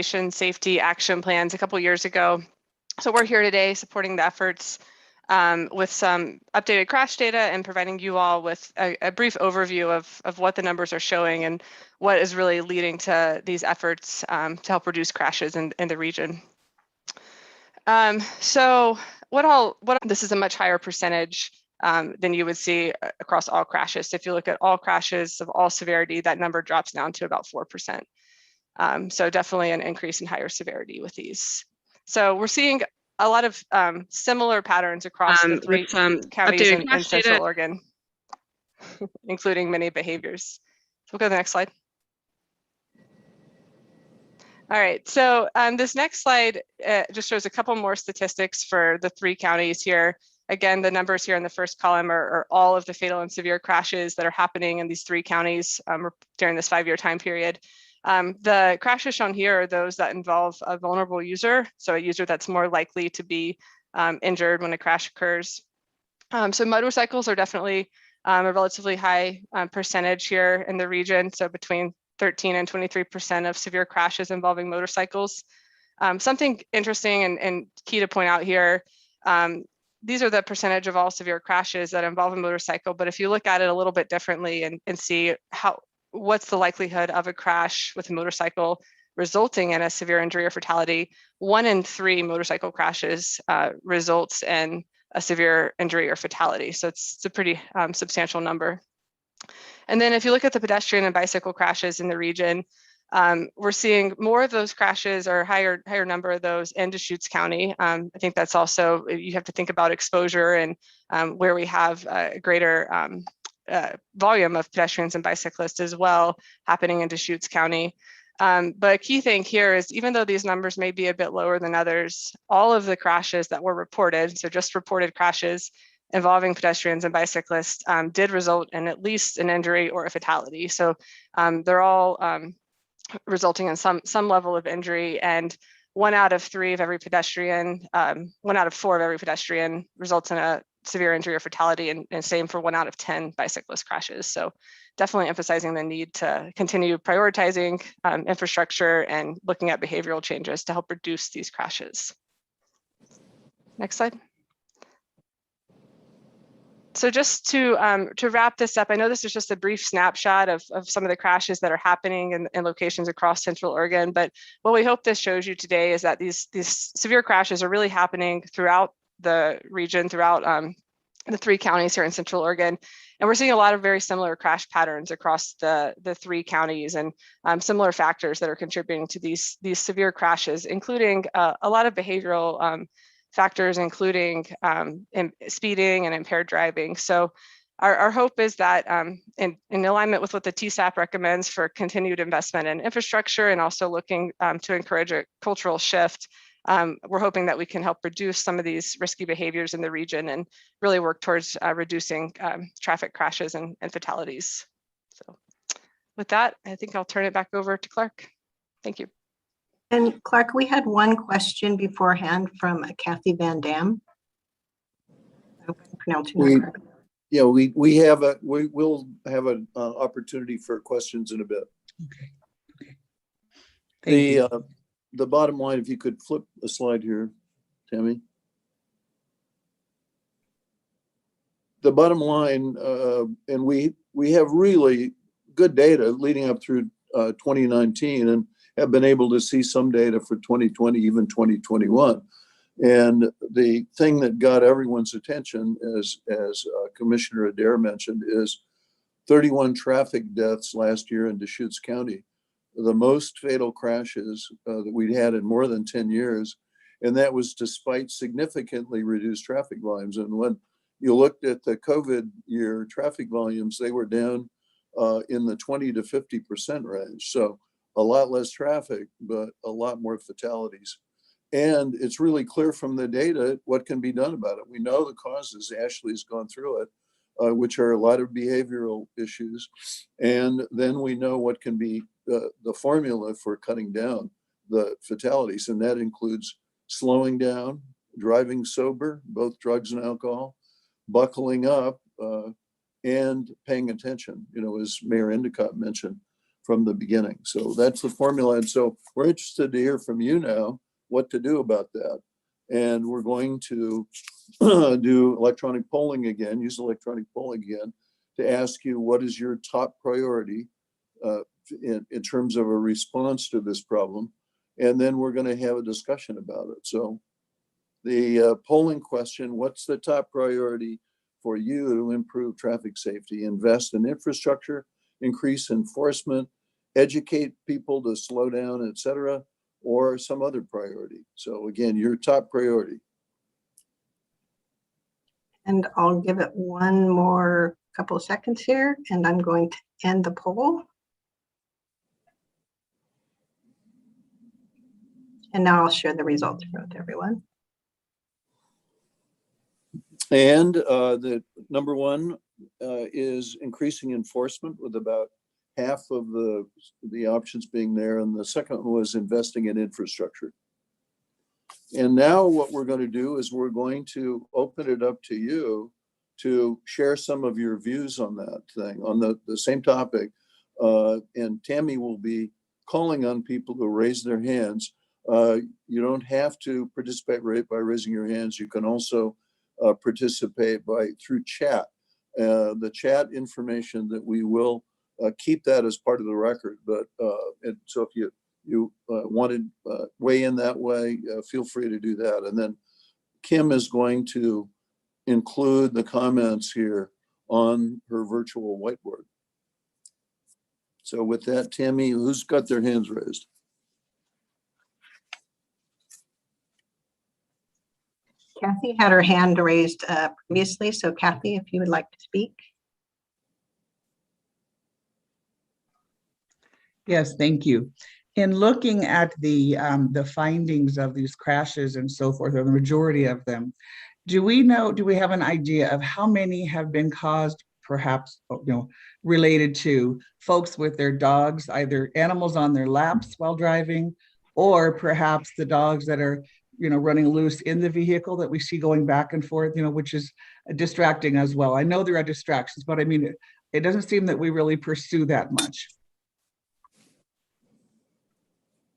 safety action plans a couple years ago. So we're here today supporting the efforts with some updated crash data and providing you all with a brief overview of what the numbers are showing and what is really leading to these efforts to help reduce crashes in the region. So this is a much higher percentage than you would see across all crashes. So if you look at all crashes of all severity, that number drops down to about 4%. So definitely an increase in higher severity with these. So we're seeing a lot of similar patterns across the three counties in Central Oregon, including many behaviors. So we'll go to the next slide. All right, so this next slide just shows a couple more statistics for the three counties here. Again, the numbers here in the first column are all of the fatal and severe crashes that are happening in these three counties during this 5-year time period. The crashes shown here are those that involve a vulnerable user, so a user that's more likely to be injured when a crash occurs. So motorcycles are definitely a relatively high percentage here in the region, so between 13 and 23% of severe crashes involving motorcycles. Something interesting and key to point out here, these are the percentage of all severe crashes that involve a motorcycle, but if you look at it a little bit differently and see what's the likelihood of a crash with a motorcycle resulting in a severe injury or fatality, 1 in 3 motorcycle crashes results in a severe injury or fatality. So it's a pretty substantial number. And then if you look at the pedestrian and bicycle crashes in the region, we're seeing more of those crashes or higher number of those in Deschutes County. I think that's also, you have to think about exposure and where we have a greater volume of pedestrians and bicyclists as well happening in Deschutes County. But a key thing here is even though these numbers may be a bit lower than others, all of the crashes that were reported, so just reported crashes involving pedestrians and bicyclists did result in at least an injury or a fatality. So they're all resulting in some level of injury, and 1 out of 3 of every pedestrian, 1 out of 4 of every pedestrian results in a severe injury or fatality, and same for 1 out of 10 bicyclist crashes. So definitely emphasizing the need to continue prioritizing infrastructure and looking at behavioral changes to help reduce these crashes. Next slide. So just to wrap this up, I know this is just a brief snapshot of some of the crashes that are happening in locations across Central Oregon, but what we hope this shows you today is that these severe crashes are really happening throughout the region, throughout the 3 counties here in Central Oregon. And we're seeing a lot of very similar crash patterns across the 3 counties and similar factors that are contributing to these severe crashes, including a lot of behavioral factors, including speeding and impaired driving. So our hope is that in alignment with what the TSAP recommends for continued investment in infrastructure and also looking to encourage a cultural shift, we're hoping that we can help reduce some of these risky behaviors in the region and really work towards reducing traffic crashes and fatalities. So with that, I think I'll turn it back over to Clark. Thank you. And Clark, we had one question beforehand from Kathy Van Dam. I hope I'm pronouncing that correctly. Yeah, we'll have an opportunity for questions in a bit. Okay. Thank you. The bottom line, if you could flip a slide here, Tammy. The bottom line, and we have really good data leading up through 2019 and have been able to see some data for 2020, even 2021. And the thing that got everyone's attention, as Commissioner Adair mentioned, is 31 traffic deaths last year in Deschutes County, the most fatal crashes that we'd had in more than 10 years. And that was despite significantly reduced traffic volumes. And when you looked at the COVID year traffic volumes, they were down in the 20 to 50% range. So a lot less traffic, but a lot more fatalities. And it's really clear from the data what can be done about it. We know the causes, Ashley's gone through it, which are a lot of behavioral issues. And then we know what can be the formula for cutting down the fatalities. And that includes slowing down, driving sober, both drugs and alcohol, buckling up, and paying attention, as Mayor Endicott mentioned. from the beginning. So that's the formula. And so we're interested to hear from you now what to do about that. And we're going to do electronic polling again, use electronic polling again to ask you what is your top priority in terms of a response to this problem. And then we're going to have a discussion about it. So the polling question, what's the top priority for you to improve traffic safety? Invest in infrastructure, increase enforcement, educate people to slow down, et cetera, or some other priority. So again, your top priority. And I'll give it one more couple of seconds here, and I'm going to end the poll. And now I'll share the results with everyone. And the number one is increasing enforcement, with about half of the options being there. And the second one was investing in infrastructure. And now what we're going to do is we're going to open it up to you to share some of your views on that thing, on the same topic. And Tammy will be calling on people to raise their hands. You don't have to participate by raising your hands. You can also participate through chat. The chat information that we will keep that as part of the record. But and so if you want to weigh in that way, feel free to do that. And then Kim is going to include the comments here on her virtual whiteboard. So with that, Tammy, who's got their hands raised? Kathy had her hand raised previously. So Kathy, if you would like to speak. Yes, thank you. In looking at the findings of these crashes and so forth, or the majority of them, do we have an idea of how many have been caused, perhaps, related to folks with their dogs, either animals on their laps while driving, or perhaps the dogs that are, running loose in the vehicle that we see going back and forth, which is distracting as well. I know there are distractions, but I mean, it doesn't seem that we really pursue that much.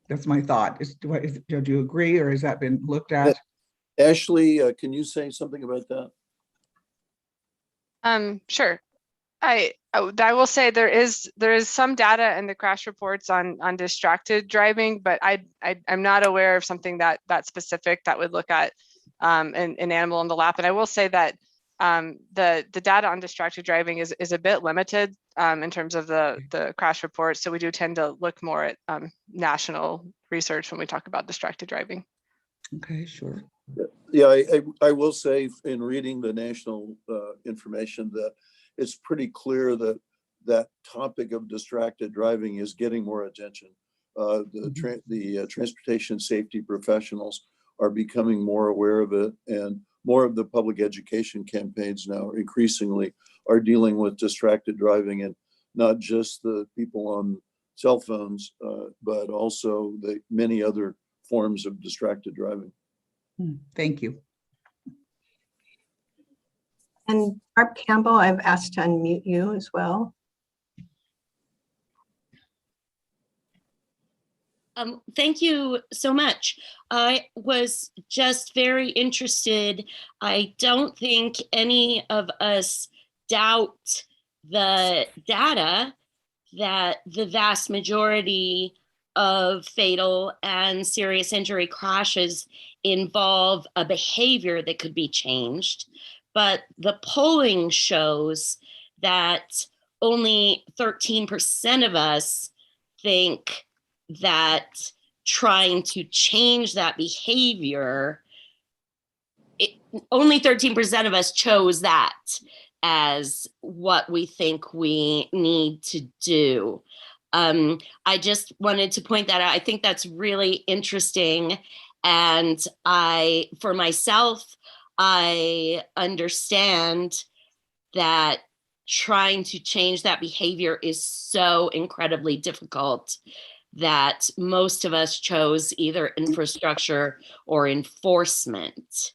That's my thought. Do you agree, or has that been looked at? Ashley, can you say something about that? Sure. I will say there is some data in the crash reports on distracted driving, but I'm not aware of something that specific that would look at an animal on the lap. And I will say that the data on distracted driving is a bit limited in terms of the crash reports. So we do tend to look more at national research when we talk about distracted driving. Okay, sure. Yeah, I will say in reading the national information that it's pretty clear that topic of distracted driving is getting more attention. The transportation safety professionals are becoming more aware of it, and more of the public education campaigns now increasingly are dealing with distracted driving, and not just the people on cell phones, but also the many other forms of distracted driving. Thank you. And Barb Campbell, I've asked to unmute you as well. Thank you so much. I was just very interested. I don't think any of us doubt the data that the vast majority of fatal and serious injury crashes involve a behavior that could be changed. But the polling shows that only 13% of us think that trying to change that behavior, only 13% of us chose that as what we think we need to do. I just wanted to point that out. I think that's really interesting. And for myself, I understand that trying to change that behavior is so incredibly difficult that most of us chose either infrastructure or enforcement.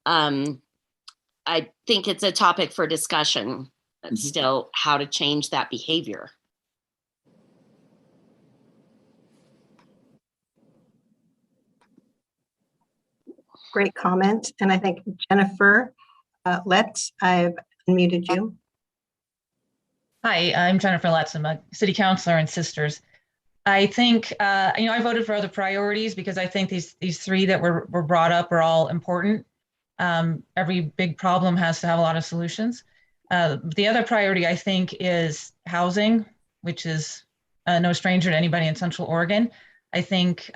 I think it's a topic for discussion still, how to change that behavior. Great comment. And I think Jennifer Letts, I've unmuted you. Hi, I'm Jennifer Latzman, a city councilor in Sisters. I think, I voted for other priorities because I think these three that were brought up are all important. Every big problem has to have a lot of solutions. The other priority, I think, is housing, which is no stranger to anybody in Central Oregon. I think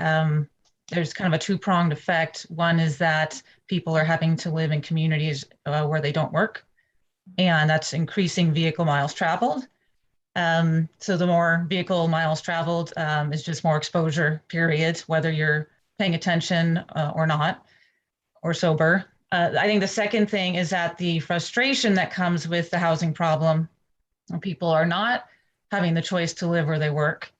there's kind of a two-pronged effect. One is that people are having to live in communities where they don't work, and that's increasing vehicle miles traveled. So the more vehicle miles traveled is just more exposure, period, whether you're paying attention or not, or sober. I think the second thing is that the frustration that comes with the housing problem, people are not having the choice to live where they work.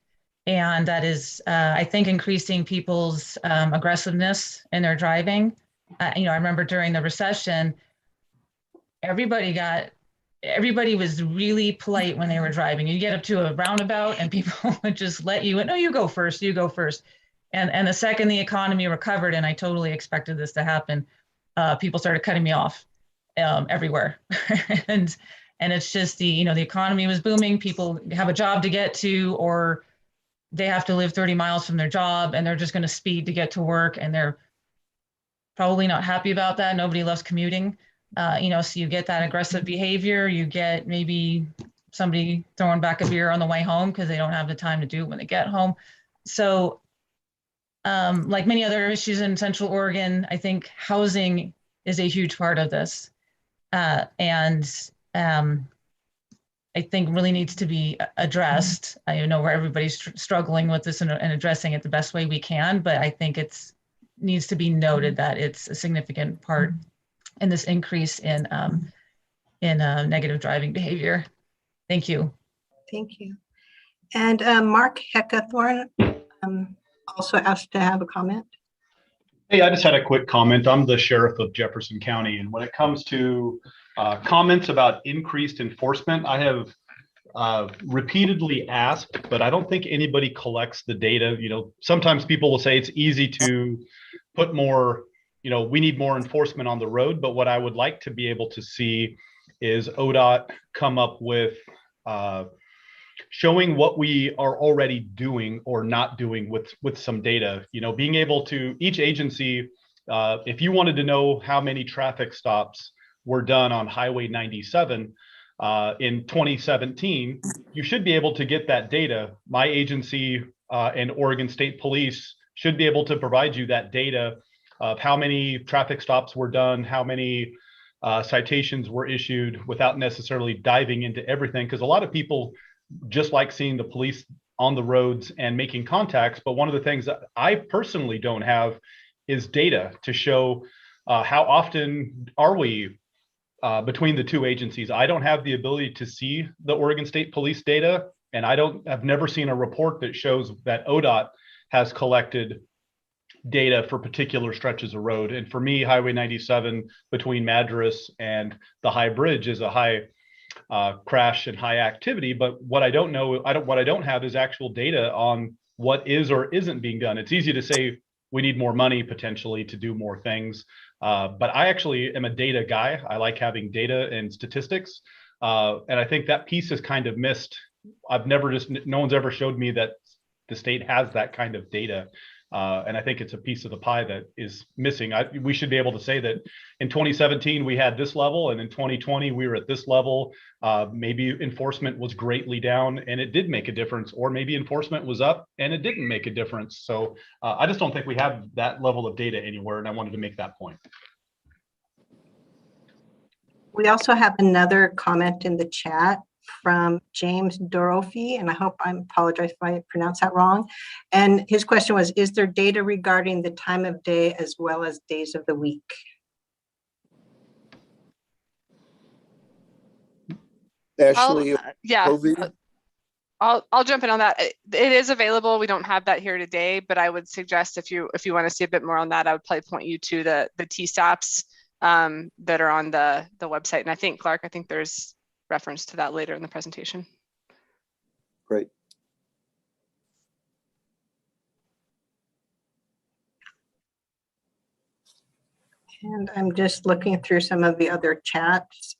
And that is, I think, increasing people's aggressiveness in their driving. I remember during the recession, everybody was really polite when they were driving. You get up to a roundabout and people would just let you, no, you go first, you go first. And the second the economy recovered, and I totally expected this to happen, people started cutting me off everywhere. and it's just the economy was booming. People have a job to get to, or they have to live 30 miles from their job, and they're just going to speed to get to work. And they're probably not happy about that. Nobody loves commuting. So you get that aggressive behavior. You get maybe somebody throwing back a beer on the way home because they don't have the time to do it when they get home. So like many other issues in Central Oregon, I think housing is a huge part of this. I think really needs to be addressed. I know where everybody's struggling with this and addressing it the best way we can, but I think it's needs to be noted that it's a significant part in this increase in negative driving behavior. Thank you. Thank you. And Mark Heckathorn also asked to have a comment. Hey, I just had a quick comment. I'm the sheriff of Jefferson County, and when it comes to comments about increased enforcement, I have repeatedly asked, but I don't think anybody collects the data. Sometimes people will say it's easy to put more, we need more enforcement on the road, but what I would like to be able to see is ODOT come up with showing what we are already doing or not doing with some data. Being able to, each agency, if you wanted to know how many traffic stops were done on Highway 97 in 2017, you should be able to get that data. My agency and Oregon State Police should be able to provide you that data of how many traffic stops were done, how many citations were issued, without necessarily diving into everything. Because a lot of people just like seeing the police on the roads and making contacts. But one of the things that I personally don't have is data to show how often are we between the two agencies. I don't have the ability to see the Oregon State Police data, and I've never seen a report that shows that ODOT has collected data for particular stretches of road. And for me, Highway 97 between Madras and the High Bridge is a high crash and high activity. But what I don't have is actual data on what is or isn't being done. It's easy to say we need more money potentially to do more things. But I actually am a data guy. I like having data and statistics. And I think that piece is kind of missed. No one's ever showed me that the state has that kind of data. And I think it's a piece of the pie that is missing. We should be able to say that in 2017, we had this level, and in 2020, we were at this level. Maybe enforcement was greatly down and it did make a difference, or maybe enforcement was up and it didn't make a difference. So I just don't think we have that level of data anywhere, and I wanted to make that point. We also have another comment in the chat from James Dorothy, and I apologize if I pronounce that wrong. And his question was, is there data regarding the time of day as well as days of the week? Ashley, Yeah, I'll jump in on that. It is available. We don't have that here today, but I would suggest if you want to see a bit more on that, I would probably point you to the TSAPs that are on the website. And I think, Clark, there's reference to that later in the presentation. great. And I'm just looking through some of the other chats.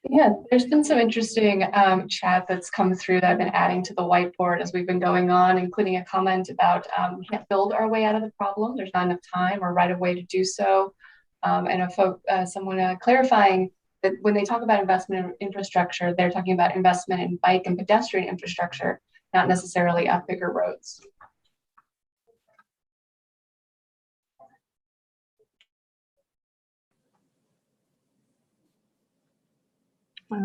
Yeah, there's been some interesting chat that's come through that I've been adding to the whiteboard as we've been going on, including a comment about we can't build our way out of the problem. There's not enough time or right of way to do so. And someone clarifying that when they talk about investment in infrastructure, they're talking about investment in bike and pedestrian infrastructure, not necessarily up bigger roads. So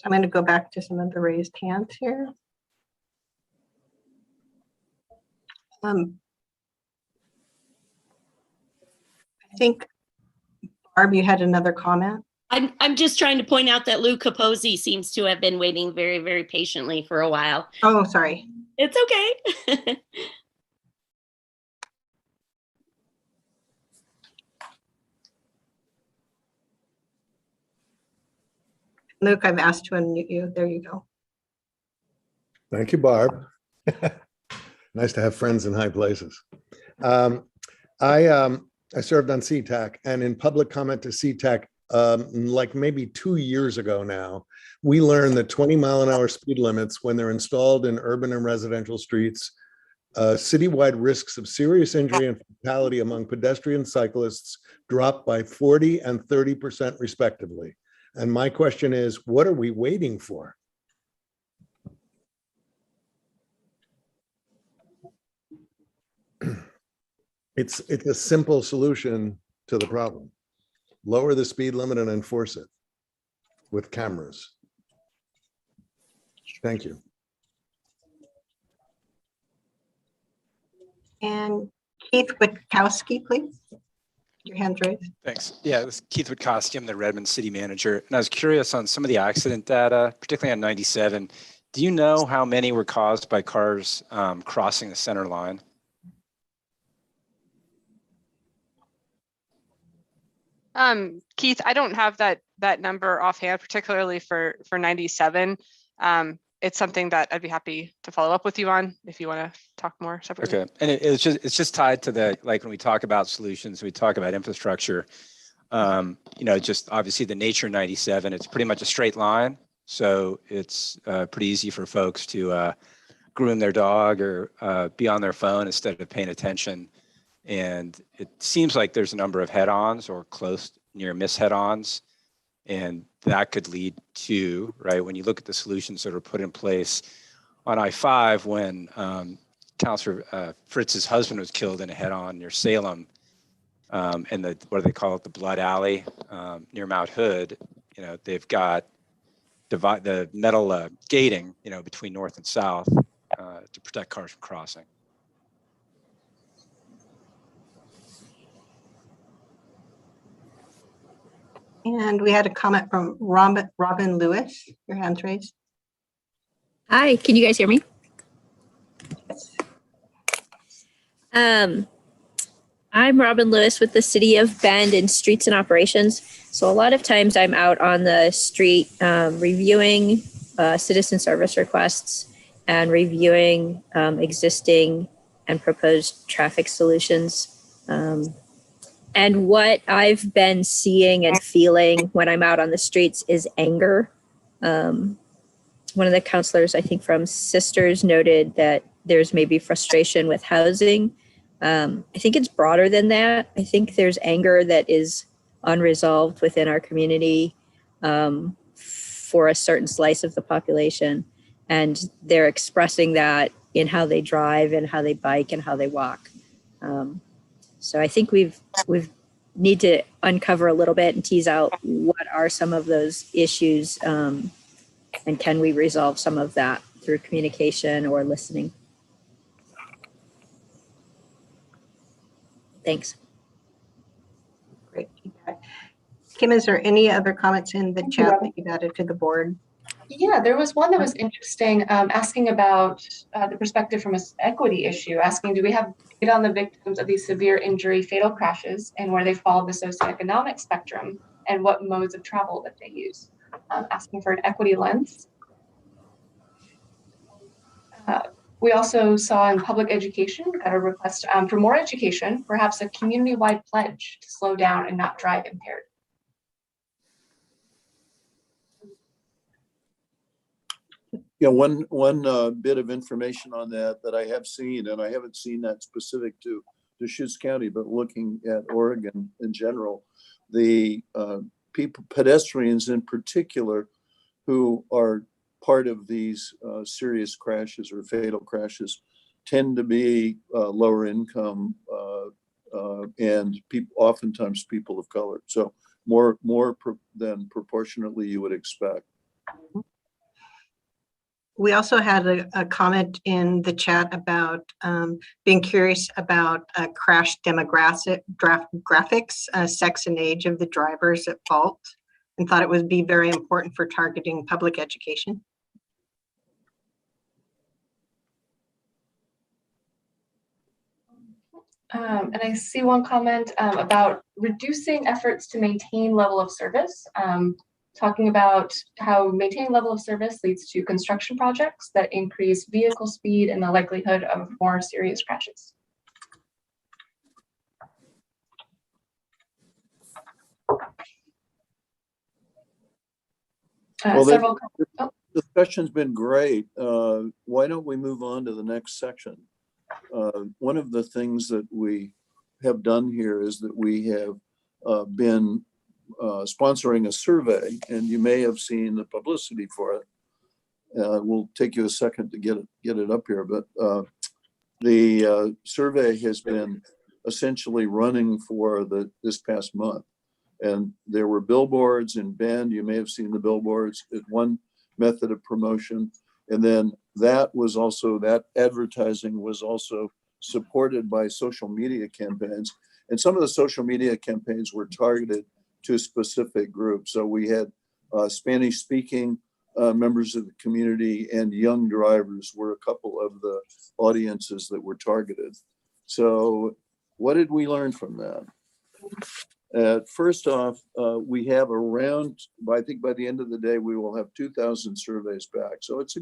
I'm going to go back to some of the raised hands here. I think, Barb, you had another comment? I'm just trying to point out that Lou Capozzi seems to have been waiting very, very patiently for a while. Oh, sorry. It's okay. Luke, I've asked to unmute you. There you go. Thank you, Barb. Nice to have friends in high places. I served on CTAC, and in public comment to CTAC, like maybe 2 years ago now, we learned that 20-mile-an-hour speed limits, when they're installed in urban and residential streets, citywide risks of serious injury and fatality among pedestrian cyclists drop by 40 and 30% respectively. And my question is, what are we waiting for? It's a simple solution to the problem. Lower the speed limit and enforce it with cameras. Thank you. And Keith Witkowski, please. Your hand's raised. Thanks. Yeah, this is Keith Witkowski. I'm the Redmond City Manager. And I was curious on some of the accident data, particularly on 97. Do you know how many were caused by cars crossing the center line? Keith, I don't have that number offhand, particularly for 97. It's something that I'd be happy to follow up with you on if you want to talk more separately. Okay, and it's just tied to the, like when we talk about solutions, we talk about infrastructure. Just obviously the nature of 97, it's pretty much a straight line, so it's pretty easy for folks to groom their dog or be on their phone instead of paying attention. And it seems like there's a number of head-ons or close near miss head-ons, and that could lead to, right, when you look at the solutions that are put in place on I-5 when Councilor Fritz's husband was killed in a head-on near Salem, and what do they call it, the Blood Alley near Mount Hood. They've got the metal gating, between north and south to protect cars from crossing. And we had a comment from Robin Lewis. Your hand's raised. Hi, can you guys hear me? I'm Robin Lewis with the City of Bend in Streets and Operations. So a lot of times I'm out on the street reviewing citizen service requests and reviewing existing and proposed traffic solutions. And what I've been seeing and feeling when I'm out on the streets is anger. One of the counselors, I think from Sisters, noted that there's maybe frustration with housing. I think it's broader than that. I think there's anger that is unresolved within our community for a certain slice of the population. And they're expressing that in how they drive and how they bike and how they walk. So I think we've need to uncover a little bit and tease out what are some of those issues, and can we resolve some of that through communication or listening? Thanks. Great feedback. Kim, is there any other comments in the chat that you've added to the board? Yeah, there was one that was interesting, asking about the perspective from an equity issue, asking, do we have data on the victims of these severe injury fatal crashes and where they fall in the socioeconomic spectrum and what modes of travel that they use? Asking for an equity lens. We also saw in public education, got a request for more education, perhaps a community-wide pledge to slow down and not drive impaired. Yeah, one bit of information on that I have seen, and I haven't seen that specific to Deschutes County, but looking at Oregon in general, the pedestrians in particular who are part of these serious crashes or fatal crashes tend to be lower income and oftentimes people of color. So more than proportionately you would expect. We also had a comment in the chat about being curious about crash graphics, sex and age of the drivers at fault, and thought it would be very important for targeting public education. And I see one comment about reducing efforts to maintain level of service, talking about how maintaining level of service leads to construction projects that increase vehicle speed and the likelihood of more serious crashes. Well, discussion's been great. Why don't we move on to the next section? One of the things that we have done here is that we have been sponsoring a survey, and you may have seen the publicity for it. We'll take you a second to get it up here, but the survey has been essentially running for this past month. And there were billboards in Bend. You may have seen the billboards as one method of promotion. And then that advertising was also supported by social media campaigns. And some of the social media campaigns were targeted to specific groups. So we had Spanish speaking members of the community and young drivers were a couple of the audiences that were targeted. So what did we learn from that? First off, we have around, I think by the end of the day, we will have 2,000 surveys back. So it's a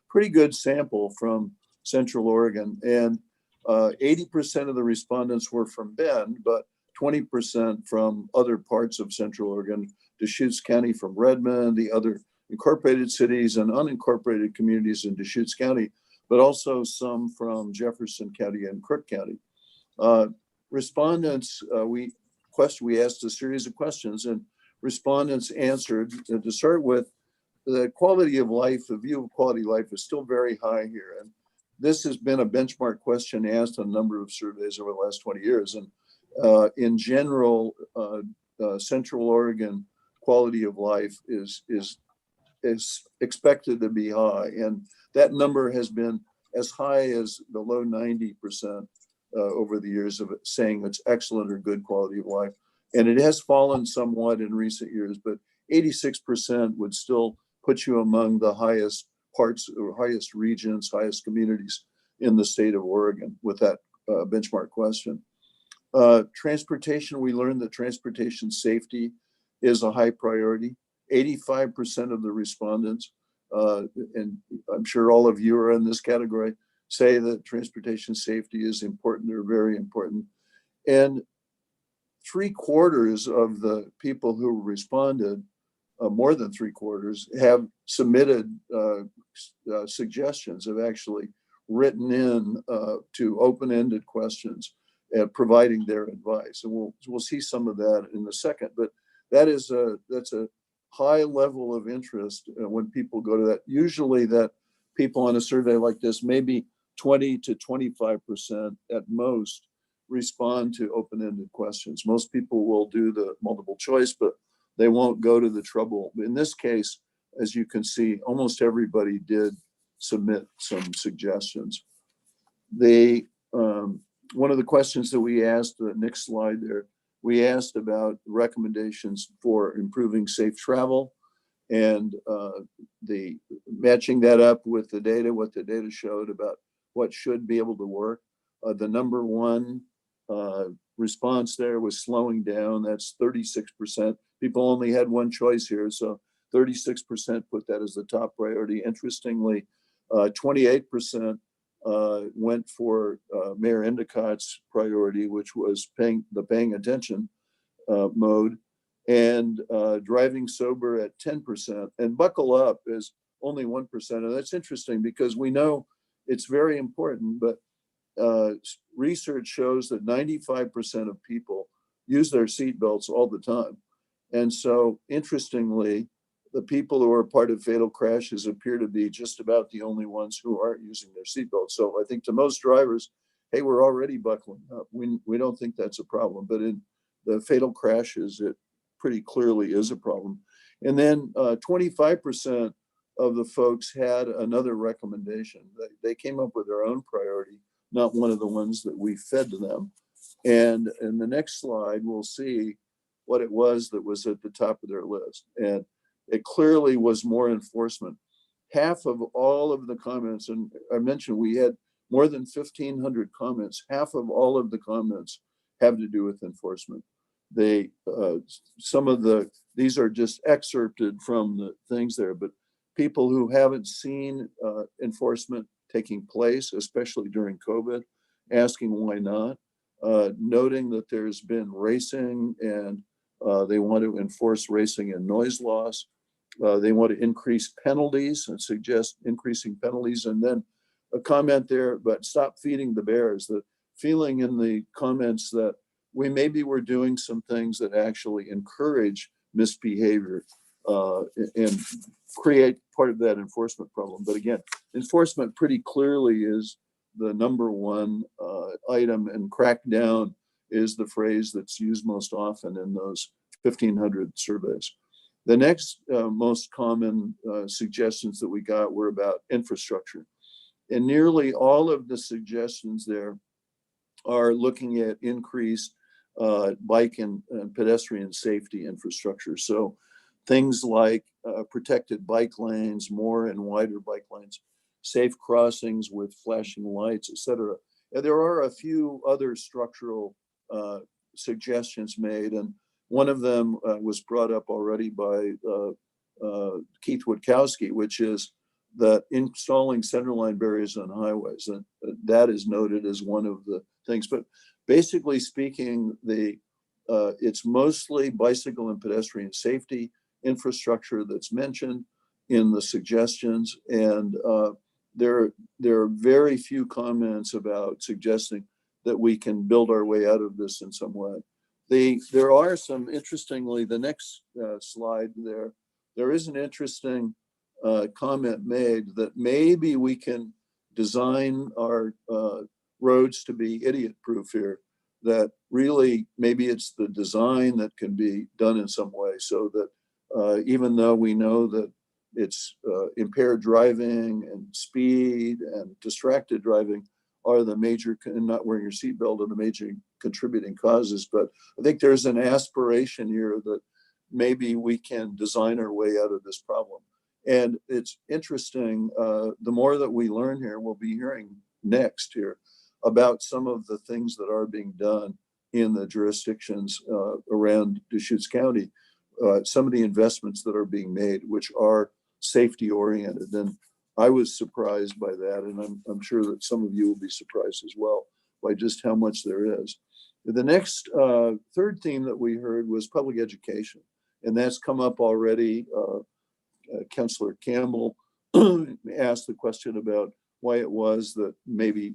pretty good sample from Central Oregon. And 80% of the respondents were from Bend, but 20% from other parts of Central Oregon, Deschutes County from Redmond, the other incorporated cities and unincorporated communities in Deschutes County, but also some from Jefferson County and Crook County. Respondents, we asked a series of questions and respondents answered. To start with, the quality of life, the view of quality of life is still very high here. And this has been a benchmark question asked on a number of surveys over the last 20 years. And in general, Central Oregon quality of life is expected to be high. And that number has been as high as the low 90% over the years of it, saying it's excellent or good quality of life. And it has fallen somewhat in recent years, but 86% would still put you among the highest parts or highest regions, highest communities in the state of Oregon with that benchmark question. Transportation, we learned that transportation safety is a high priority. 85% of the respondents, and I'm sure all of you are in this category, say that transportation safety is important or very important. And 3/4 of the people who responded, more than 3/4, have submitted suggestions, have actually written in to open-ended questions, providing their advice. And we'll see some of that in a second, but that's a high level of interest when people go to that. Usually that people on a survey like this, maybe 20 to 25% at most, respond to open-ended questions. Most people will do the multiple choice, but they won't go to the trouble. In this case, as you can see, almost everybody did submit some suggestions. One of the questions that we asked, the next slide there, we asked about recommendations for improving safe travel and the matching that up with the data, what the data showed about what should be able to work. The number one response there was slowing down. That's 36%. People only had one choice here, so 36% put that as the top priority. Interestingly, 28% went for Mayor Endicott's priority, which was paying attention mode, and driving sober at 10%, and buckle up is only 1%. And that's interesting because we know it's very important, but research shows that 95% of people use their seatbelts all the time. And so interestingly, the people who are part of fatal crashes appear to be just about the only ones who aren't using their seatbelts. So I think to most drivers, hey, we're already buckling up. We don't think that's a problem, but in the fatal crashes, it pretty clearly is a problem. And then 25% of the folks had another recommendation. They came up with their own priority, not one of the ones that we fed to them. And in the next slide, we'll see what it was that was at the top of their list. And it clearly was more enforcement. Half of all of the comments, and I mentioned we had more than 1,500 comments, half of all of the comments have to do with enforcement. These are just excerpted from the things there, but people who haven't seen enforcement taking place, especially during COVID, asking why not, noting that there's been racing and they want to enforce racing and noise loss. They want to increase penalties and suggest increasing penalties. And then a comment there, but stop feeding the bears. The feeling in the comments that we maybe were doing some things that actually encourage misbehavior and create part of that enforcement problem. But again, enforcement pretty clearly is the number one item, and crackdown is the phrase that's used most often in those 1,500 surveys. The next most common suggestions that we got were about infrastructure. And nearly all of the suggestions there are looking at increased bike and pedestrian safety infrastructure. So things like protected bike lanes, more and wider bike lanes, safe crossings with flashing lights, et cetera. And there are a few other structural suggestions made, and one of them was brought up already by Keith Witkowski, which is that installing centerline barriers on highways. And that is noted as one of the things. But basically speaking, it's mostly bicycle and pedestrian safety infrastructure that's mentioned in the suggestions. And there are very few comments about suggesting that we can build our way out of this in some way. There are some, interestingly, the next slide there is an interesting comment made that maybe we can design our roads to be idiot-proof here, that really maybe it's the design that can be done in some way, so that even though we know that it's impaired driving and speed and distracted driving are the major, and not wearing your seatbelt are the major contributing causes. But I think there's an aspiration here that maybe we can design our way out of this problem. And it's interesting, the more that we learn here, we'll be hearing next here about some of the things that are being done in the jurisdictions around Deschutes County, some of the investments that are being made, which are safety oriented. And I was surprised by that, and I'm sure that some of you will be surprised as well by just how much there is. The next third theme that we heard was public education, and that's come up already. Councillor Campbell asked the question about why it was that maybe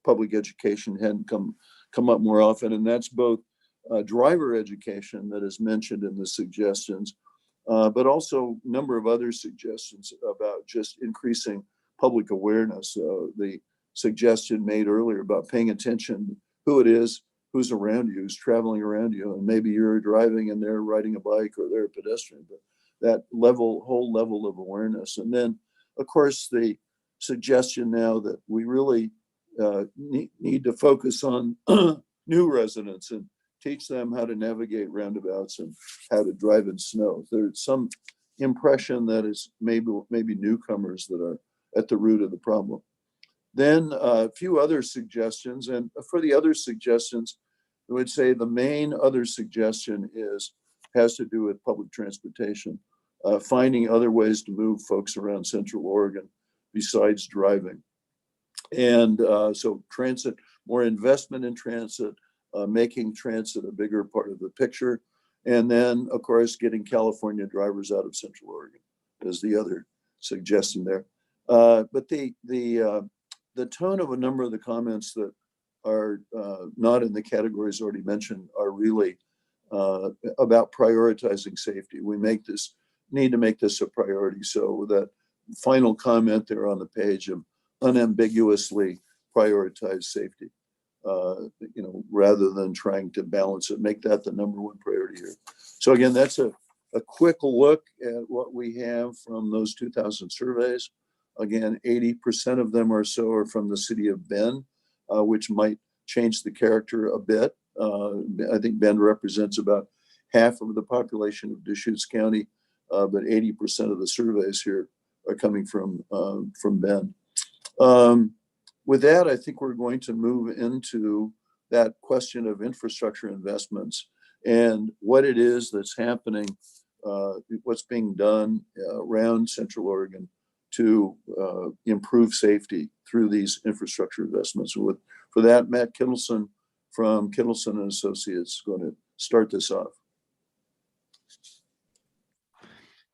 public education hadn't come up more often, and that's both driver education that is mentioned in the suggestions, but also a number of other suggestions about just increasing public awareness. The suggestion made earlier about paying attention who it is, who's around you, who's traveling around you, and maybe you're driving and they're riding a bike or they're a pedestrian, but that whole level of awareness. And then, of course, the suggestion now that we really need to focus on new residents and teach them how to navigate roundabouts and how to drive in snow. There's some impression that it's maybe newcomers that are at the root of the problem. Then a few other suggestions, and for the other suggestions, I would say the main other suggestion has to do with public transportation, finding other ways to move folks around Central Oregon besides driving. And so transit, more investment in transit, making transit a bigger part of the picture. And then, of course, getting California drivers out of Central Oregon is the other suggestion there. But the tone of a number of the comments that are not in the categories already mentioned are really about prioritizing safety. We need to make this a priority. So that final comment there on the page of unambiguously prioritize safety, rather than trying to balance it, make that the number one priority here. So again, that's a quick look at what we have from those 2,000 surveys. Again, 80% of them or so are from the city of Bend, which might change the character a bit. I think Bend represents about half of the population of Deschutes County, but 80% of the surveys here are coming from Bend. With that, I think we're going to move into that question of infrastructure investments and what it is that's happening, what's being done around Central Oregon to improve safety through these infrastructure investments. For that, Matt Kittleson from Kittleson and Associates is going to start this off.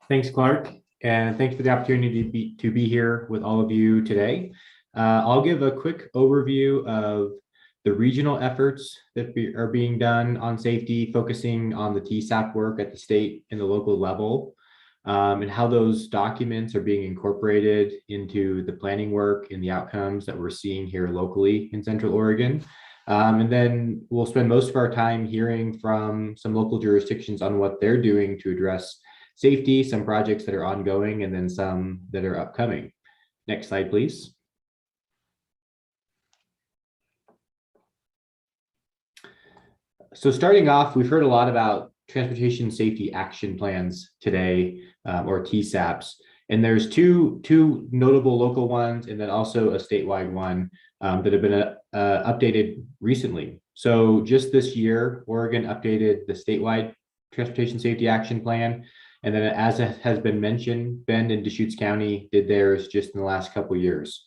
Thanks, Clark, and thanks for the opportunity to be here with all of you today. I'll give a quick overview of the regional efforts that are being done on safety, focusing on the TSAP work at the state and the local level, and how those documents are being incorporated into the planning work and the outcomes that we're seeing here locally in Central Oregon. And then we'll spend most of our time hearing from some local jurisdictions on what they're doing to address safety, some projects that are ongoing, and then some that are upcoming. Next slide, please. So starting off, we've heard a lot about transportation safety action plans today, or TSAPs, and there's two notable local ones and then also a statewide one that have been updated recently. So just this year, Oregon updated the statewide transportation safety action plan, and then as has been mentioned, Bend and Deschutes County did theirs just in the last couple of years.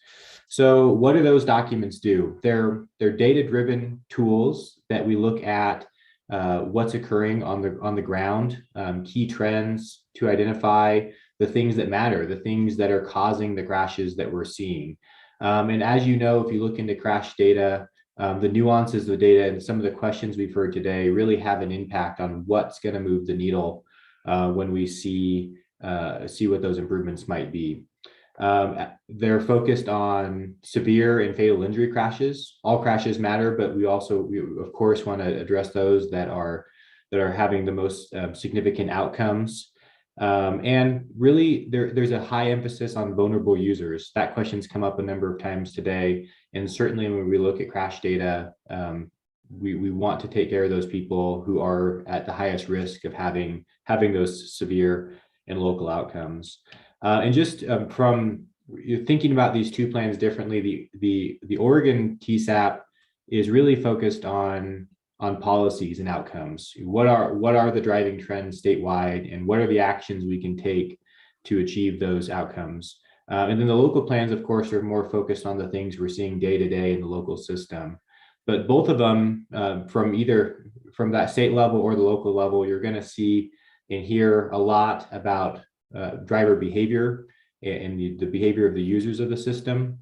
So what do those documents do? They're data-driven tools that we look at what's occurring on the ground, key trends to identify the things that matter, the things that are causing the crashes that we're seeing. And as you know, if you look into crash data, the nuances of the data and some of the questions we've heard today really have an impact on what's going to move the needle when we see what those improvements might be. They're focused on severe and fatal injury crashes. All crashes matter, but we of course want to address those that are having the most significant outcomes. And really, there's a high emphasis on vulnerable users. That question's come up a number of times today, and certainly when we look at crash data, we want to take care of those people who are at the highest risk of having those severe and local outcomes. And just from thinking about these two plans differently, the Oregon TSAP is really focused on policies and outcomes. What are the driving trends statewide, and what are the actions we can take to achieve those outcomes? And then the local plans, of course, are more focused on the things we're seeing day to day in the local system. But both of them, from that state level or the local level, you're going to see and hear a lot about driver behavior and the behavior of the users of the system.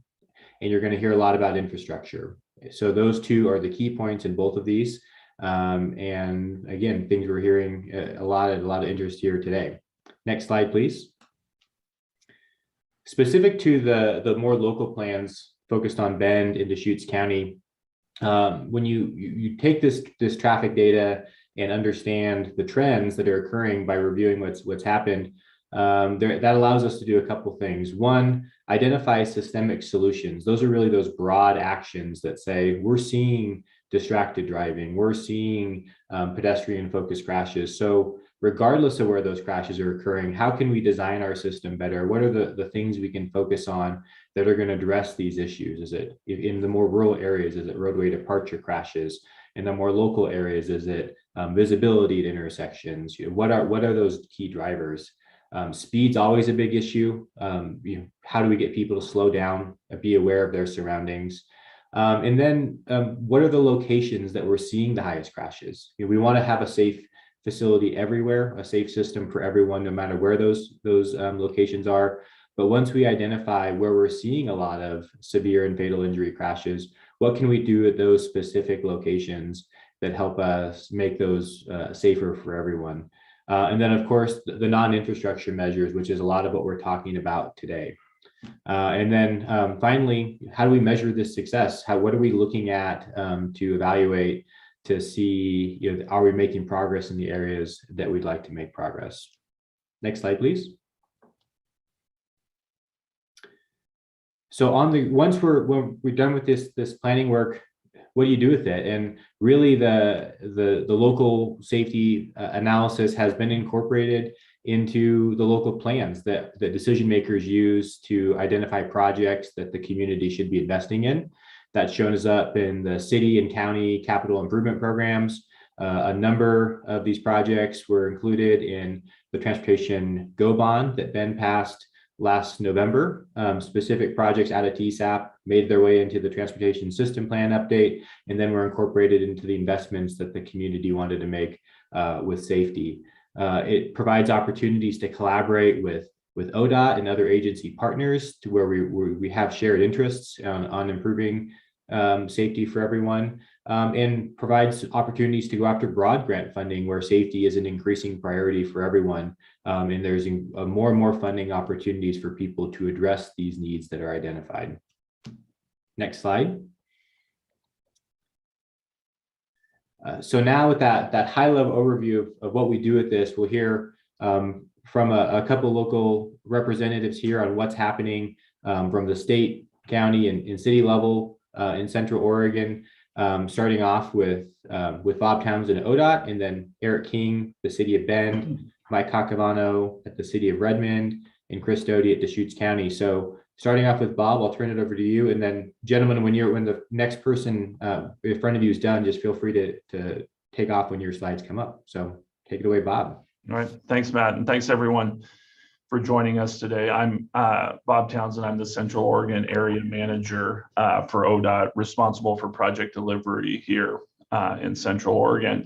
And you're going to hear a lot about infrastructure. So those two are the key points in both of these. And again, things we're hearing a lot of interest here today. Next slide, please. Specific to the more local plans focused on Bend and Deschutes County, when you take this traffic data and understand the trends that are occurring by reviewing what's happened, that allows us to do a couple things. One, identify systemic solutions. Those are really those broad actions that say we're seeing distracted driving, we're seeing pedestrian focused crashes. So regardless of where those crashes are occurring, how can we design our system better? What are the things we can focus on that are going to address these issues? Is it in the more rural areas? Is it roadway departure crashes? In the more local areas, is it visibility at intersections? What are those key drivers? Speed's always a big issue. How do we get people to slow down, be aware of their surroundings? And then what are the locations that we're seeing the highest crashes? We want to have a safe facility everywhere, a safe system for everyone, no matter where those locations are. But once we identify where we're seeing a lot of severe and fatal injury crashes, what can we do at those specific locations that help us make those safer for everyone? And then, of course, the non-infrastructure measures, which is a lot of what we're talking about today. And then finally, how do we measure this success? What are we looking at to evaluate to see, are we making progress in the areas that we'd like to make progress? Next slide, please. So once we're done with this planning work, what do you do with it? And really the local safety analysis has been incorporated into the local plans that the decision makers use to identify projects that the community should be investing in. That shows up in the city and county capital improvement programs. A number of these projects were included in the Transportation Go Bond that Ben passed last November. Specific projects out of TSAP made their way into the Transportation System Plan update, and then were incorporated into the investments that the community wanted to make with safety. It provides opportunities to collaborate with ODOT and other agency partners to where we have shared interests on improving safety for everyone, and provides opportunities to go after broad grant funding where safety is an increasing priority for everyone. And there's more and more funding opportunities for people to address these needs that are identified. Next slide. So now with that high-level overview of what we do with this, we'll hear from a couple local representatives here on what's happening from the state, county, and city level in Central Oregon, starting off with Bob Townsend at ODOT, and then Eric King, the city of Bend, Mike Cacavano at the city of Redmond, and Chris Doty at Deschutes County. So starting off with Bob, I'll turn it over to you. And then gentlemen, when the next person in front of you is done, just feel free to take off when your slides come up. So take it away, Bob. All right, thanks, Matt. And thanks everyone for joining us today. I'm Bob Townsend. I'm the Central Oregon Area Manager for ODOT, responsible for project delivery here in Central Oregon.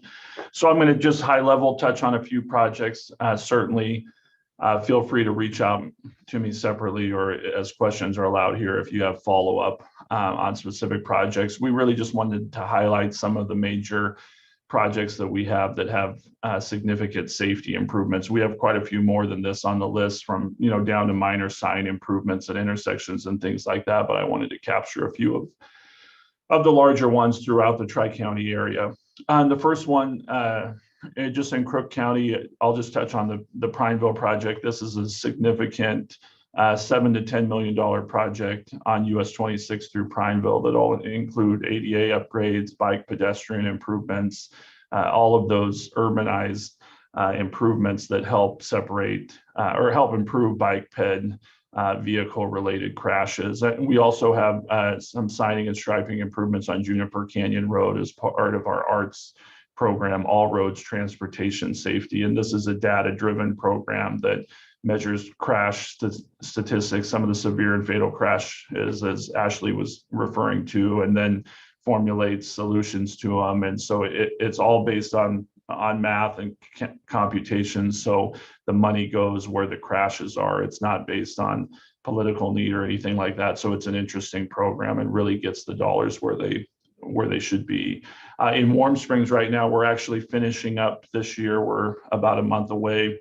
So I'm going to just high level touch on a few projects. Certainly feel free to reach out to me separately or as questions are allowed here if you have follow up on specific projects. We really just wanted to highlight some of the major projects that we have that have significant safety improvements. We have quite a few more than this on the list, from down to minor sign improvements at intersections and things like that. But I wanted to capture a few of the larger ones throughout the Tri-County area. The first one, just in Crook County, I'll just touch on the Prineville project. This is a significant $7 to $10 million project on US 26 through Prineville that all include ADA upgrades, bike pedestrian improvements, all of those urbanized improvements that help separate or help improve bike ped vehicle related crashes. We also have some signing and striping improvements on Juniper Canyon Road as part of our ARTS program, All Roads Transportation Safety. And this is a data-driven program that measures crash statistics, some of the severe and fatal crashes, as Ashley was referring to, and then formulates solutions to them. And so it's all based on math and computations. So the money goes where the crashes are. It's not based on political need or anything like that. So it's an interesting program and really gets the dollars where they should be. In Warm Springs right now, we're actually finishing up this year. We're about a month away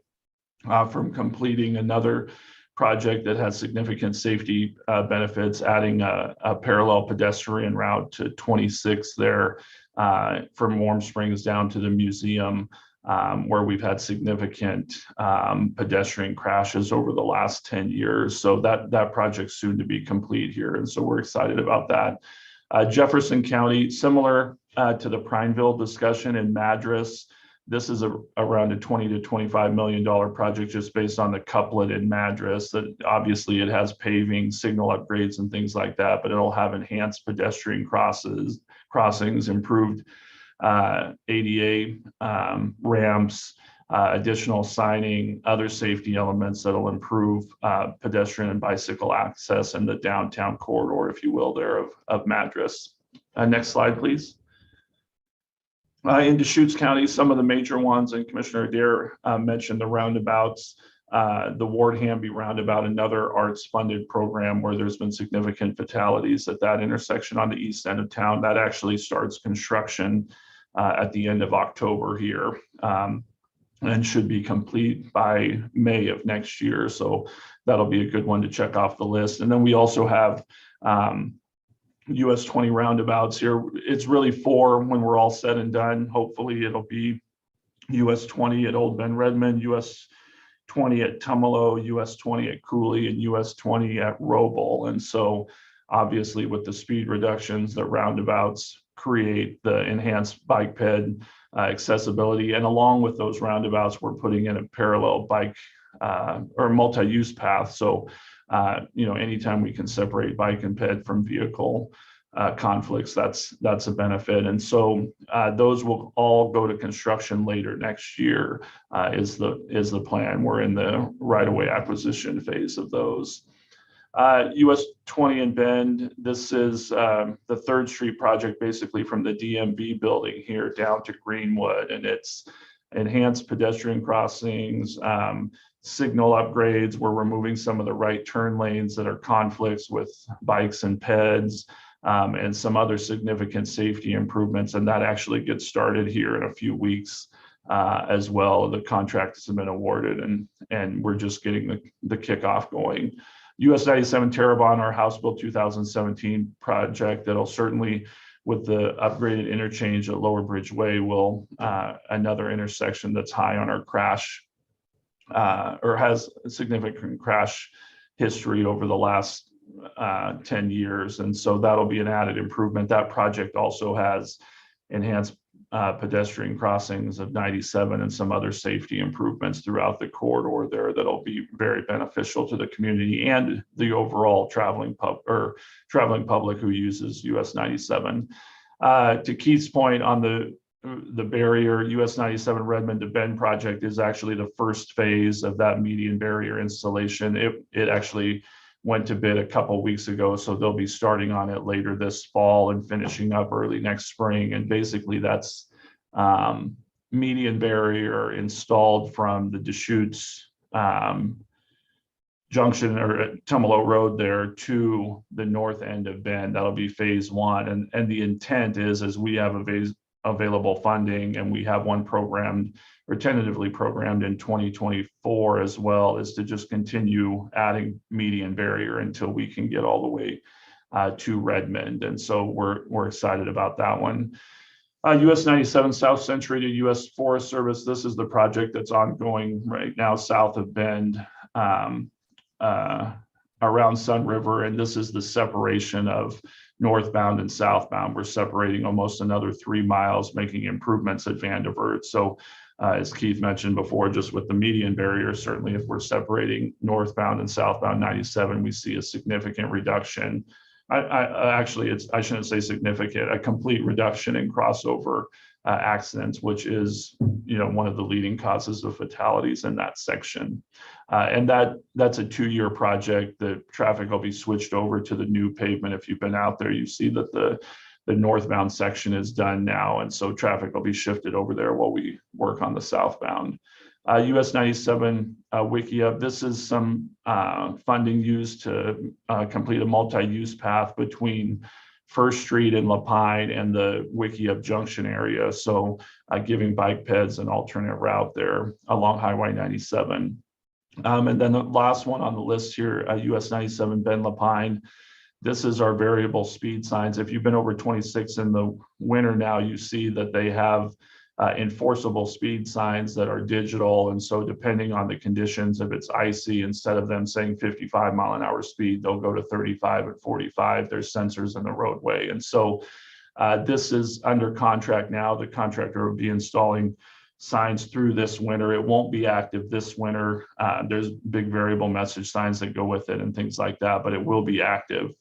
from completing another project that has significant safety benefits, adding a parallel pedestrian route to 26 there from Warm Springs down to the museum, where we've had significant pedestrian crashes over the last 10 years. So that project's soon to be complete here. And so we're excited about that. Jefferson County, similar to the Prineville discussion in Madras. This is around a $20 to $25 million project just based on the couplet in Madras. That obviously it has paving, signal upgrades and things like that, but it'll have enhanced pedestrian crossings, improved ADA ramps, additional signing, other safety elements that'll improve pedestrian and bicycle access in the downtown corridor, if you will, there of Madras. Next slide, please. In Deschutes County, some of the major ones, and Commissioner Adair mentioned the roundabouts, the Ward Hamby roundabout, another arts funded program where there's been significant fatalities at that intersection on the east end of town. That actually starts construction at the end of October here. And should be complete by May of next year. So that'll be a good one to check off the list. And then we also have US 20 roundabouts here. It's really 4 when we're all said and done. Hopefully it'll be US 20 at Old Bend Redmond, US 20 at Tumalo, US 20 at Cooley, and US 20 at Roble. And so obviously with the speed reductions that roundabouts create, the enhanced bike ped accessibility, and along with those roundabouts, we're putting in a parallel bike or multi-use path. So, anytime we can separate bike and ped from vehicle conflicts, that's a benefit. And so those will all go to construction later next year is the plan. We're in the right-of-way acquisition phase of those. US 20 in Bend, this is the 3rd Street project, basically from the DMV building here down to Greenwood, and it's enhanced pedestrian crossings, signal upgrades. We're removing some of the right turn lanes that are conflicts with bikes and peds, and some other significant safety improvements, and that actually gets started here in a few weeks as well. The contracts have been awarded, and we're just getting the kickoff going. US 97 Terrebonne, our House Bill 2017 project, that'll certainly, with the upgraded interchange at Lower Bridge Way, will another intersection that's high on our crash or has a significant crash history over the last 10 years. And so that'll be an added improvement. That project also has enhanced pedestrian crossings of 97 and some other safety improvements throughout the corridor there that'll be very beneficial to the community and the overall traveling public who uses US 97. To Keith's point on the barrier, US 97 Redmond to Bend project is actually the first phase of that median barrier installation. It actually went to bid a couple weeks ago, so they'll be starting on it later this fall and finishing up early next spring. And basically that's median barrier installed from the Deschutes junction or Tumalo Road there to the north end of Bend. That'll be phase 1. And the intent is, as we have available funding, and we have one programmed or tentatively programmed in 2024 as well, is to just continue adding median barrier until we can get all the way to Redmond. And so we're excited about that one. US 97 South Century to US Forest Service. This is the project that's ongoing right now south of Bend around Sun River. And this is the separation of northbound and southbound. We're separating almost another 3 miles, making improvements at Vanderbilt. So as Keith mentioned before, just with the median barrier, certainly if we're separating northbound and southbound 97, we see a significant reduction. I shouldn't say significant, a complete reduction in crossover accidents, which is, one of the leading causes of fatalities in that section. And that's a 2-year project. The traffic will be switched over to the new pavement. If you've been out there, you see that the northbound section is done now. And so traffic will be shifted over there while we work on the southbound. US 97 Wickiup. This is some funding used to complete a multi-use path between First Street and Lapine and the Wickiup Junction area. So giving bike peds an alternate route there along Highway 97. And then the last one on the list here, US 97 Bend Lapine. This is our variable speed signs. If you've been over 26 in the winter now, you see that they have enforceable speed signs that are digital. And so depending on the conditions, if it's icy, instead of them saying 55 mile an hour speed, they'll go to 35 and 45. There's sensors in the roadway. And so this is under contract now. The contractor will be installing signs through this winter. It won't be active this winter. There's big variable message signs that go with it and things like that, but it will be active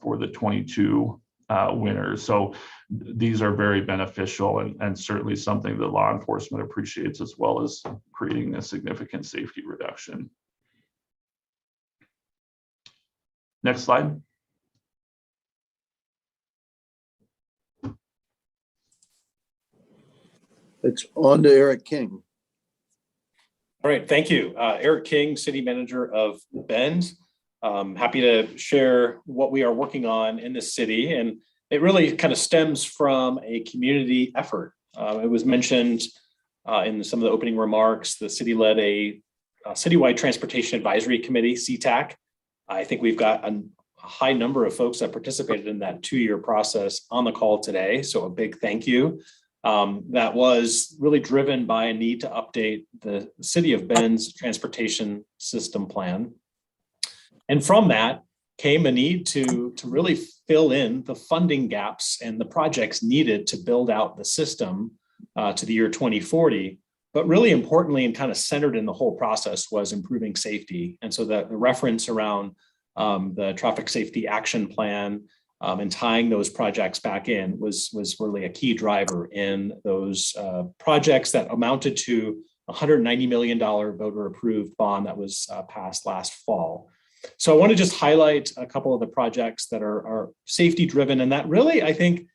for the 22 winters. So these are very beneficial and certainly something that law enforcement appreciates, as well as creating a significant safety reduction. Next slide. It's on to Eric King. All right, thank you. Eric King, City Manager of Bend. Happy to share what we are working on in the city. And it really kind of stems from a community effort. It was mentioned in some of the opening remarks, the city led a Citywide Transportation Advisory Committee, CTAC. I think we've got a high number of folks that participated in that 2-year process on the call today. So a big thank you. That was really driven by a need to update the City of Bend's transportation system plan. And from that came a need to really fill in the funding gaps and the projects needed to build out the system to the year 2040. But really importantly, and kind of centered in the whole process, was improving safety. And so the reference around the traffic safety action plan and tying those projects back in was really a key driver in those projects that amounted to a $190 million voter approved bond that was passed last fall. So I want to just highlight a couple of the projects that are safety driven, and that really, I think,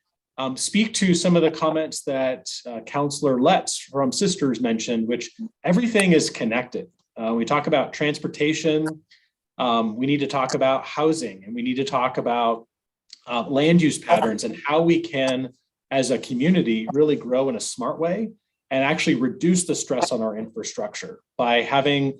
speak to some of the comments that Councillor Letts from Sisters mentioned, which everything is connected. We talk about transportation, we need to talk about housing, and we need to talk about land use patterns and how we can, as a community, really grow in a smart way and actually reduce the stress on our infrastructure by having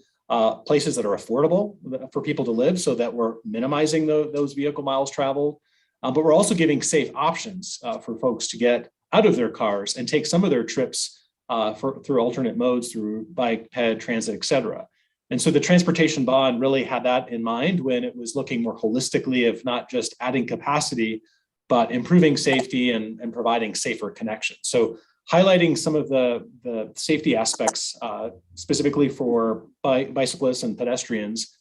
places that are affordable for people to live, so that we're minimizing those vehicle miles traveled. But we're also giving safe options for folks to get out of their cars and take some of their trips through alternate modes, through bike, ped, transit, et cetera. And so the transportation bond really had that in mind when it was looking more holistically of not just adding capacity, but improving safety and providing safer connections. So highlighting some of the safety aspects specifically for bicyclists and pedestrians.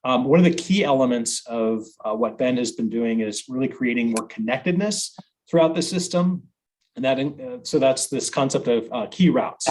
One of the key elements of what Bend has been doing is really creating more connectedness throughout the system. And so that's this concept of key routes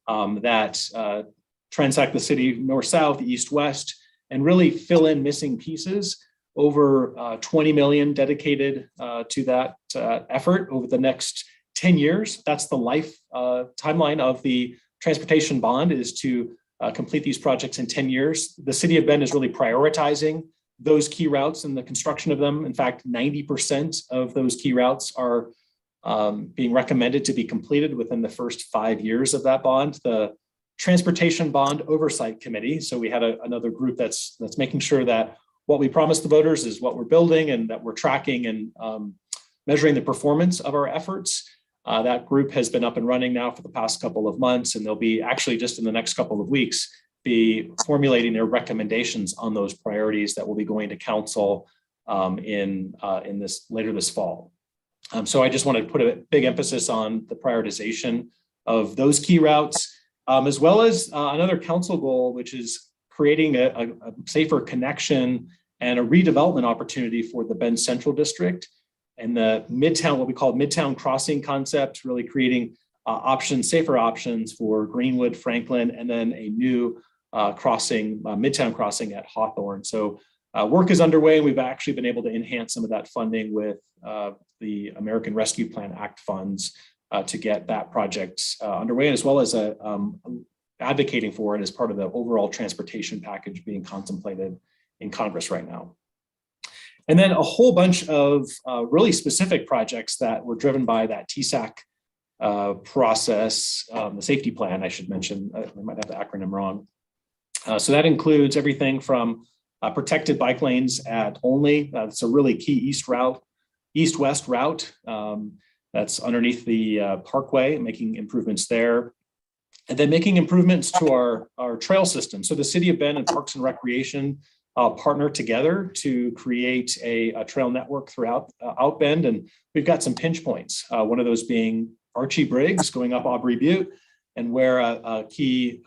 that transect the city north-south, east-west, and really fill in missing pieces. Over 20 million dedicated to that effort over the next 10 years. That's the life timeline of the transportation bond, is to complete these projects in 10 years. The city of Bend is really prioritizing those key routes and the construction of them. In fact, 90% of those key routes are being recommended to be completed within the first 5 years of that bond. The Transportation Bond Oversight Committee, so we had another group that's making sure that what we promised the voters is what we're building, and that we're tracking and measuring the performance of our efforts. That group has been up and running now for the past couple of months, and they'll be actually just in the next couple of weeks be formulating their recommendations on those priorities that will be going to council in this later this fall. So I just wanted to put a big emphasis on the prioritization of those key routes, as well as another council goal, which is creating a safer connection and a redevelopment opportunity for the Bend Central District and the Midtown, what we call Midtown Crossing concept, really creating options, safer options for Greenwood, Franklin, and then a new crossing, Midtown Crossing at Hawthorne. So work is underway, and we've actually been able to enhance some of that funding with the American Rescue Plan Act funds to get that project underway, as well as advocating for it as part of the overall transportation package being contemplated in Congress right now. And then a whole bunch of really specific projects that were driven by that TSAC process, the safety plan, I should mention, I might have the acronym wrong. So that includes everything from protected bike lanes at Only. That's a really key east-west route. That's underneath the parkway, making improvements there. And then making improvements to our trail system. So the City of Bend and Parks and Recreation partner together to create a trail network throughout out Bend. And we've got some pinch points. One of those being Archie Briggs going up Aubrey Butte, and where a key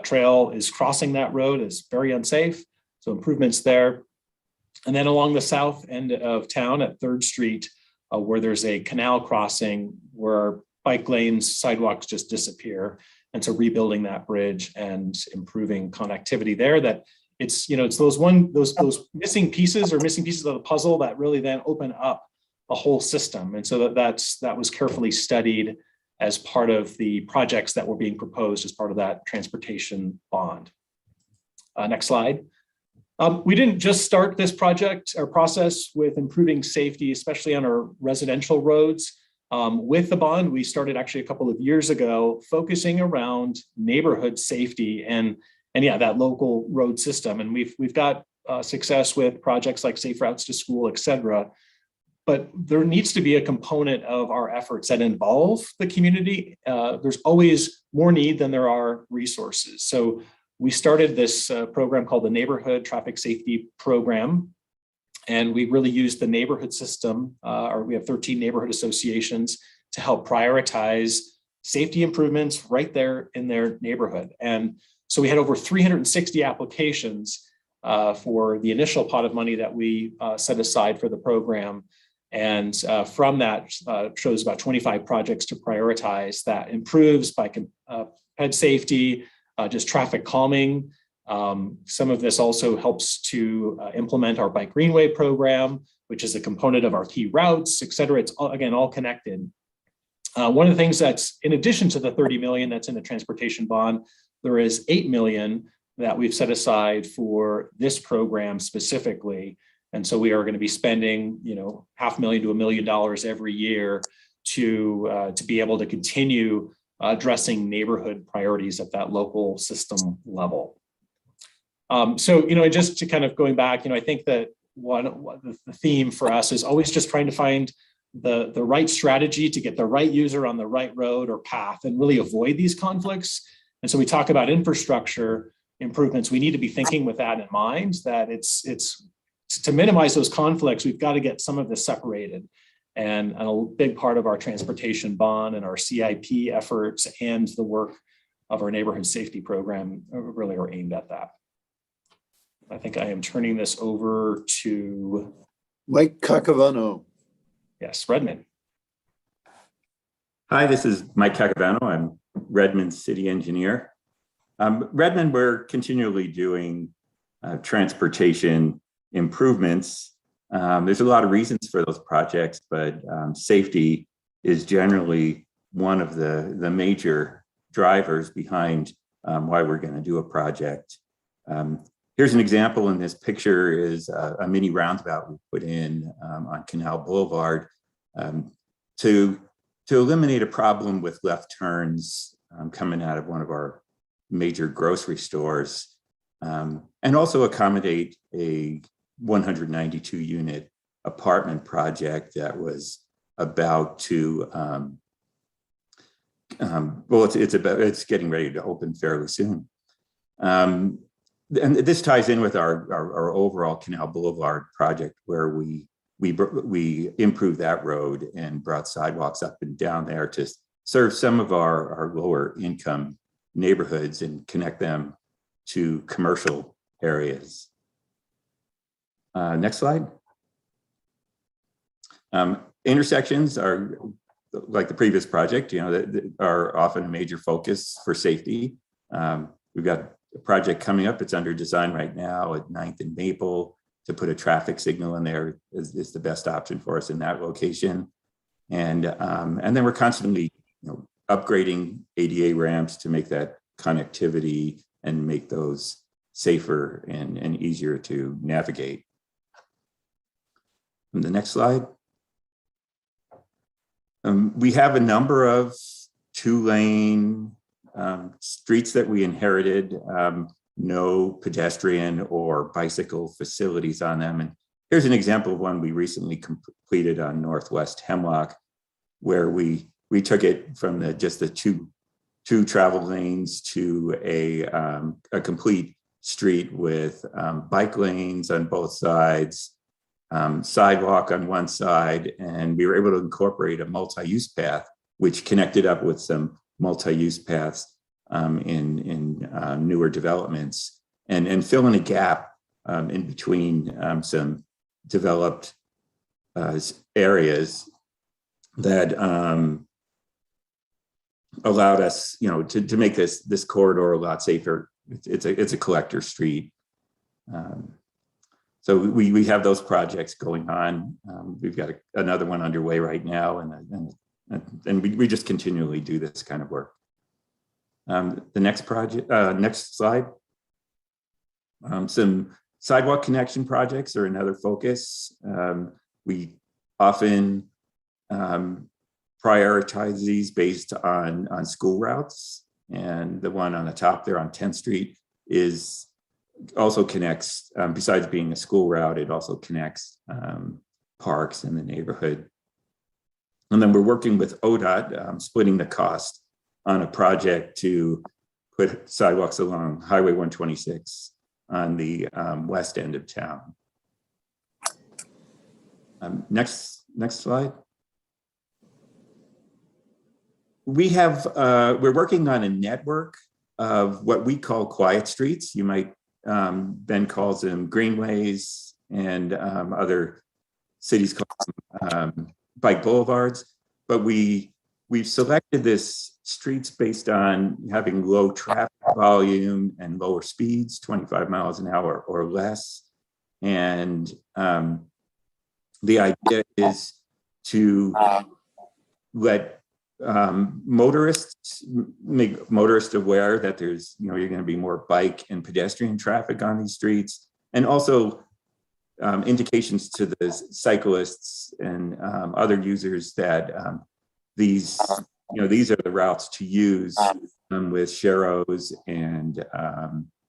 trail is crossing that road is very unsafe. So improvements there. And then along the south end of town at 3rd Street, where there's a canal crossing where bike lanes, sidewalks just disappear. And so rebuilding that bridge and improving connectivity there, that it's, it's those missing pieces of the puzzle that really then open up a whole system. And so that was carefully studied as part of the projects that were being proposed as part of that transportation bond. Next slide. We didn't just start this project or process with improving safety, especially on our residential roads. With the bond, we started actually a couple of years ago, focusing around neighborhood safety and yeah, that local road system. And we've got success with projects like Safe Routes to School, et cetera. But there needs to be a component of our efforts that involve the community. There's always more need than there are resources. So we started this program called the Neighborhood Traffic Safety Program. And we really used the neighborhood system, or we have 13 neighborhood associations to help prioritize safety improvements right there in their neighborhood. And so we had over 360 applications for the initial pot of money that we set aside for the program. And from that shows about 25 projects to prioritize that improves bike and ped safety, just traffic calming. Some of this also helps to implement our bike greenway program, which is a component of our key routes, et cetera. It's all connected. One of the things that's in addition to the 30 million that's in the transportation bond, there is 8 million that we've set aside for this program specifically. And so we are going to be spending, $500,000 to $1 million every year to be able to continue addressing neighborhood priorities at that local system level. So, just to kind of going back, I think that the theme for us is always just trying to find the right strategy to get the right user on the right road or path and really avoid these conflicts. And so we talk about infrastructure improvements. We need to be thinking with that in mind, that it's to minimize those conflicts, we've got to get some of this separated. And a big part of our transportation bond and our CIP efforts and the work of our neighborhood safety program really are aimed at that. I think I am turning this over to Mike Cacavano. Yes, Redmond. Hi, this is Mike Cacavano. I'm Redmond's city engineer. Redmond, we're continually doing transportation improvements. There's a lot of reasons for those projects, but safety is generally one of the major drivers behind why we're going to do a project. Here's an example in this picture is a mini roundabout we put in on Canal Boulevard to eliminate a problem with left turns coming out of one of our major grocery stores, and also accommodate a 192 unit apartment project that was about to, it's getting ready to open fairly soon. And this ties in with our overall Canal Boulevard project, where we improved that road and brought sidewalks up and down there to serve some of our lower income neighborhoods and connect them to commercial areas. Next slide. Intersections are, like the previous project, are often a major focus for safety. We've got a project coming up. It's under design right now at 9th and Maple to put a traffic signal in there is the best option for us in that location. And then we're constantly upgrading ADA ramps to make that connectivity and make those safer and easier to navigate. And the next slide. We have a number of 2-lane streets that we inherited, no pedestrian or bicycle facilities on them. And here's an example of one we recently completed on Northwest Hemlock, where we took it from just the two travel lanes to a complete street with bike lanes on both sides, sidewalk on one side, and we were able to incorporate a multi-use path, which connected up with some multi-use paths in newer developments, and fill in a gap in between some developed areas that allowed us, to make this corridor a lot safer. It's a collector street. So we have those projects going on. We've got another one underway right now, and we just continually do this kind of work. The next project, next slide. Some sidewalk connection projects are another focus. We often prioritize these based on school routes, and the one on the top there on 10th Street also connects, besides being a school route, it also connects parks in the neighborhood. And then we're working with ODOT, splitting the cost on a project to put sidewalks along Highway 126 on the west end of town. Next slide. We're working on a network of what we call quiet streets. You might, Ben calls them greenways, and other cities call them bike boulevards. But we've selected this streets based on having low traffic volume and lower speeds, 25 miles an hour or less. And the idea is to let motorists, make motorists aware that there's, you're going to be more bike and pedestrian traffic on these streets, and also indications to the cyclists and other users that these are the routes to use with sharrows, and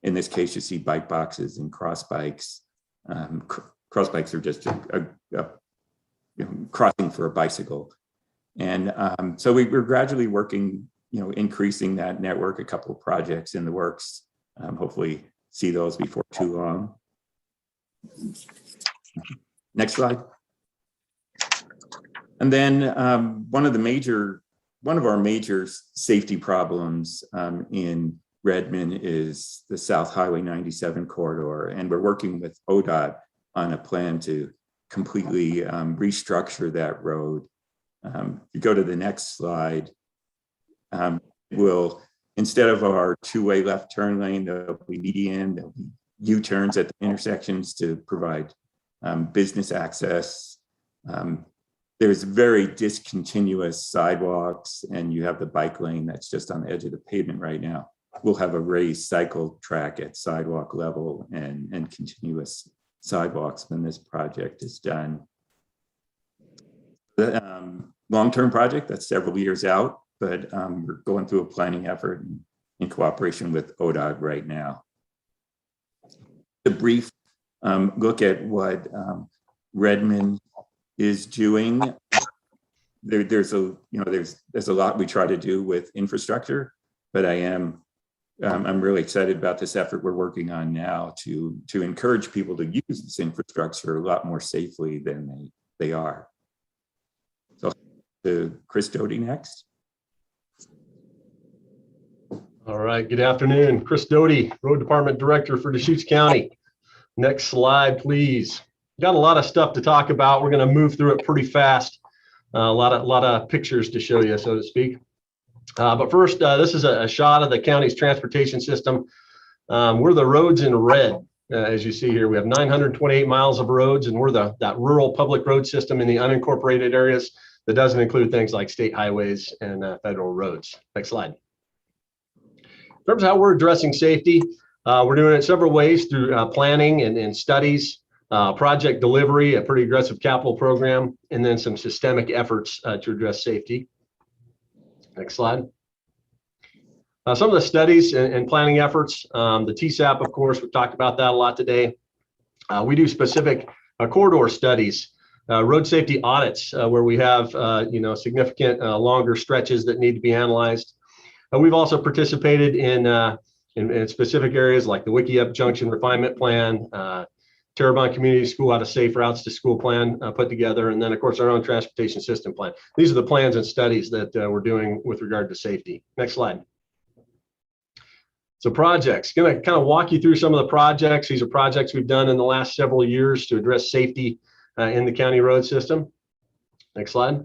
in this case, you see bike boxes and cross bikes. Cross bikes are just a crossing for a bicycle. And so we're gradually working, increasing that network, a couple of projects in the works. Hopefully see those before too long. Next slide. And then one of our major safety problems in Redmond is the South Highway 97 corridor. And we're working with ODOT on a plan to completely restructure that road. You go to the next slide, instead of our two-way left turn lane, there'll be median, there'll be U-turns at the intersections to provide business access. There's very discontinuous sidewalks, and you have the bike lane that's just on the edge of the pavement right now. We'll have a raised cycle track at sidewalk level and continuous sidewalks when this project is done. The long-term project, that's several years out, but we're going through a planning effort in cooperation with ODOT right now. A brief look at what Redmond is doing. There's a lot we try to do with infrastructure, but I'm really excited about this effort we're working on now to encourage people to use this infrastructure a lot more safely than they are. So to Chris Doty next. All right, good afternoon. Chris Doty, Road Department Director for Deschutes County. Next slide, please. Got a lot of stuff to talk about. We're going to move through it pretty fast. A lot of pictures to show you, so to speak. But first, this is a shot of the county's transportation system. We're the roads in red, as you see here. We have 928 miles of roads, and we're that rural public road system in the unincorporated areas that doesn't include things like state highways and federal roads. Next slide. In terms of how we're addressing safety, we're doing it several ways through planning and studies, project delivery, a pretty aggressive capital program, and then some systemic efforts to address safety. Next slide. Some of the studies and planning efforts, the TSAP, of course, we've talked about that a lot today. We do specific corridor studies, road safety audits, where we have significant longer stretches that need to be analyzed. We've also participated in specific areas like the Wickiup Junction Refinement Plan, Terrebonne Community School Out of Safe Routes to School plan put together, and then of course our own transportation system plan. These are the plans and studies that we're doing with regard to safety. Next slide. So projects, going to kind of walk you through some of the projects. These are projects we've done in the last several years to address safety in the county road system. Next slide.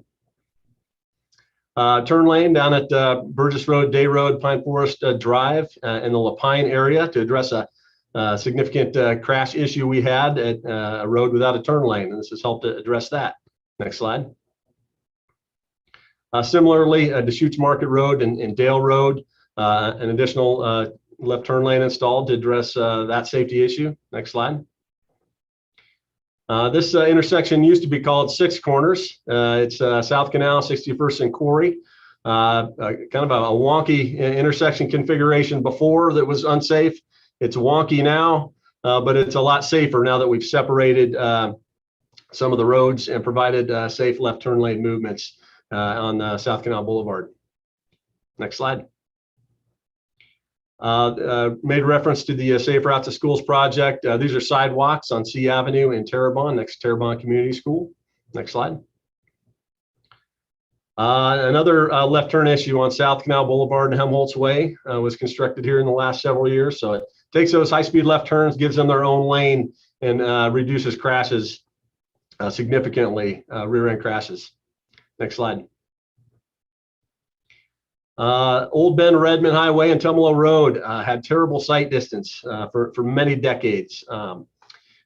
Turn lane down at Burgess Road, Day Road, Pine Forest Drive in the Lapine area to address a significant crash issue we had at a road without a turn lane, and this has helped to address that. Next slide. Similarly, Deschutes Market Road and Dale Road, an additional left turn lane installed to address that safety issue. Next slide. This intersection used to be called Six Corners. It's South Canal, 61st and Quarry. Kind of a wonky intersection configuration before that was unsafe. It's wonky now, but it's a lot safer now that we've separated some of the roads and provided safe left turn lane movements on South Canal Boulevard. Next slide. Made reference to the Safe Routes to Schools project. These are sidewalks on C Avenue in Terrebonne, next to Terrebonne Community School. Next slide. Another left turn issue on South Canal Boulevard and Helmholtz Way was constructed here in the last several years. So it takes those high-speed left turns, gives them their own lane, and reduces crashes significantly, rear-end crashes. Next slide. Old Bend Redmond Highway and Tumalo Road had terrible sight distance for many decades.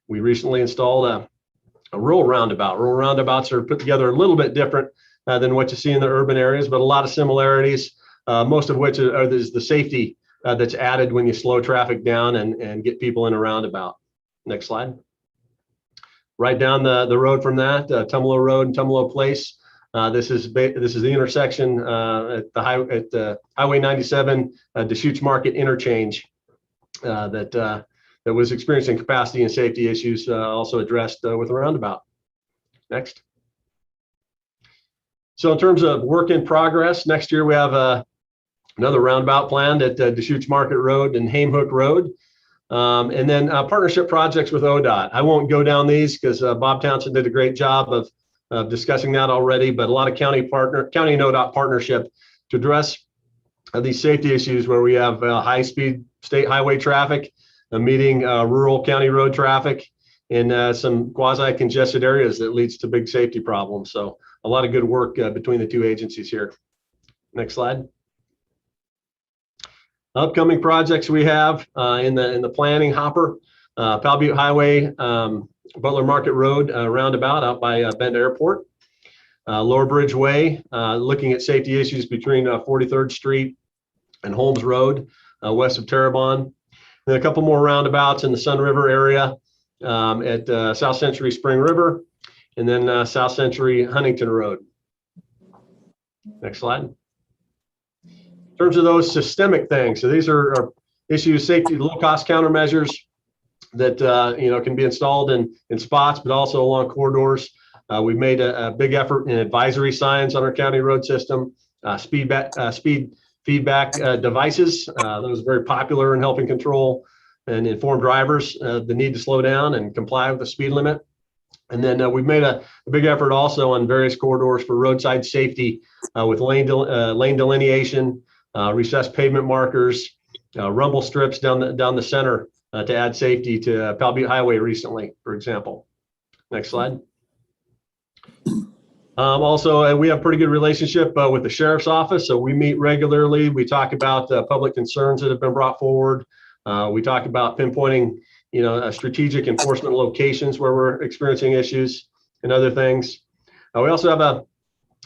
We recently installed a rural roundabout. Rural roundabouts are put together a little bit different than what you see in the urban areas, but a lot of similarities, most of which are the safety that's added when you slow traffic down and get people in a roundabout. Next slide. Right down the road from that, Tumalo Road and Tumalo Place. This is the intersection at Highway 97 Deschutes Market interchange that was experiencing capacity and safety issues, also addressed with a roundabout. Next. So in terms of work in progress, next year we have another roundabout planned at Deschutes Market Road and Hamehook Road. And then partnership projects with ODOT. I won't go down these because Bob Townsend did a great job of discussing that already, but a lot of county and ODOT partnership to address these safety issues where we have high-speed state highway traffic, meeting rural county road traffic in some quasi-congested areas that leads to big safety problems. So a lot of good work between the two agencies here. Next slide. Upcoming projects we have in the planning hopper, Pal Butte Highway, Butler Market Road roundabout out by Bend Airport. Lower Bridge Way, looking at safety issues between 43rd Street and Holmes Road, west of Terrebonne. And a couple more roundabouts in the Sun River area at South Century Spring River, and then South Century Huntington Road. Next slide. In terms of those systemic things, so these are issues, safety, low-cost countermeasures that can be installed in spots, but also along corridors. We've made a big effort in advisory signs on our county road system, speed feedback devices. Those are very popular in helping control and inform drivers the need to slow down and comply with the speed limit. And then we've made a big effort also on various corridors for roadside safety with lane delineation, recessed pavement markers, rumble strips down the center to add safety to Pal Butte Highway recently, for example. Next slide. Also, we have a pretty good relationship with the sheriff's office. So we meet regularly. We talk about public concerns that have been brought forward. We talk about pinpointing, strategic enforcement locations where we're experiencing issues and other things. We also have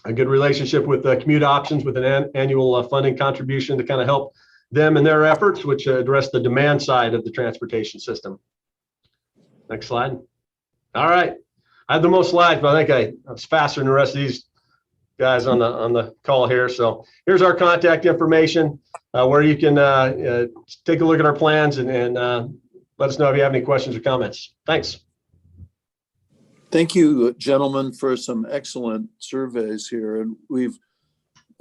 a good relationship with Commute Options with an annual funding contribution to kind of help them in their efforts, which address the demand side of the transportation system. Next slide. All right. I have the most slides, but I think I was faster than the rest of these guys on the call here. So here's our contact information where you can take a look at our plans and let us know if you have any questions or comments. Thanks. Thank you, gentlemen, for some excellent surveys here. And we've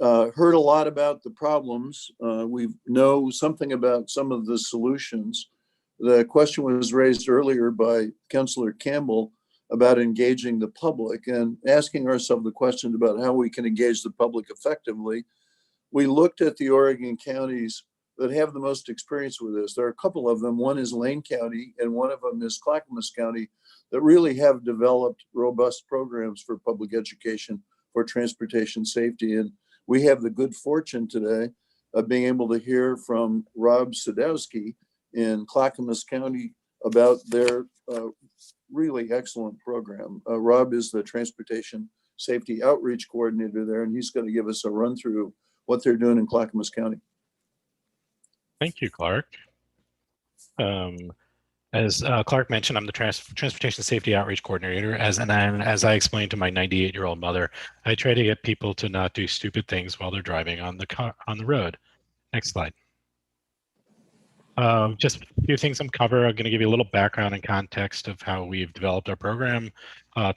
heard a lot about the problems. We know something about some of the solutions. The question was raised earlier by Councillor Campbell about engaging the public and asking ourselves the question about how we can engage the public effectively. We looked at the Oregon counties that have the most experience with this. There are a couple of them. One is Lane County and one of them is Clackamas County that really have developed robust programs for public education for transportation safety. And we have the good fortune today of being able to hear from Rob Sadowski in Clackamas County about their really excellent program. Rob is the Transportation Safety Outreach Coordinator there, and he's going to give us a run through what they're doing in Clackamas County. Thank you, Clark. As Clark mentioned, I'm the Transportation Safety Outreach Coordinator. As I explained to my 98-year-old mother, I try to get people to not do stupid things while they're driving on the road. Next slide. Just a few things I'm cover. I'm going to give you a little background and context of how we've developed our program.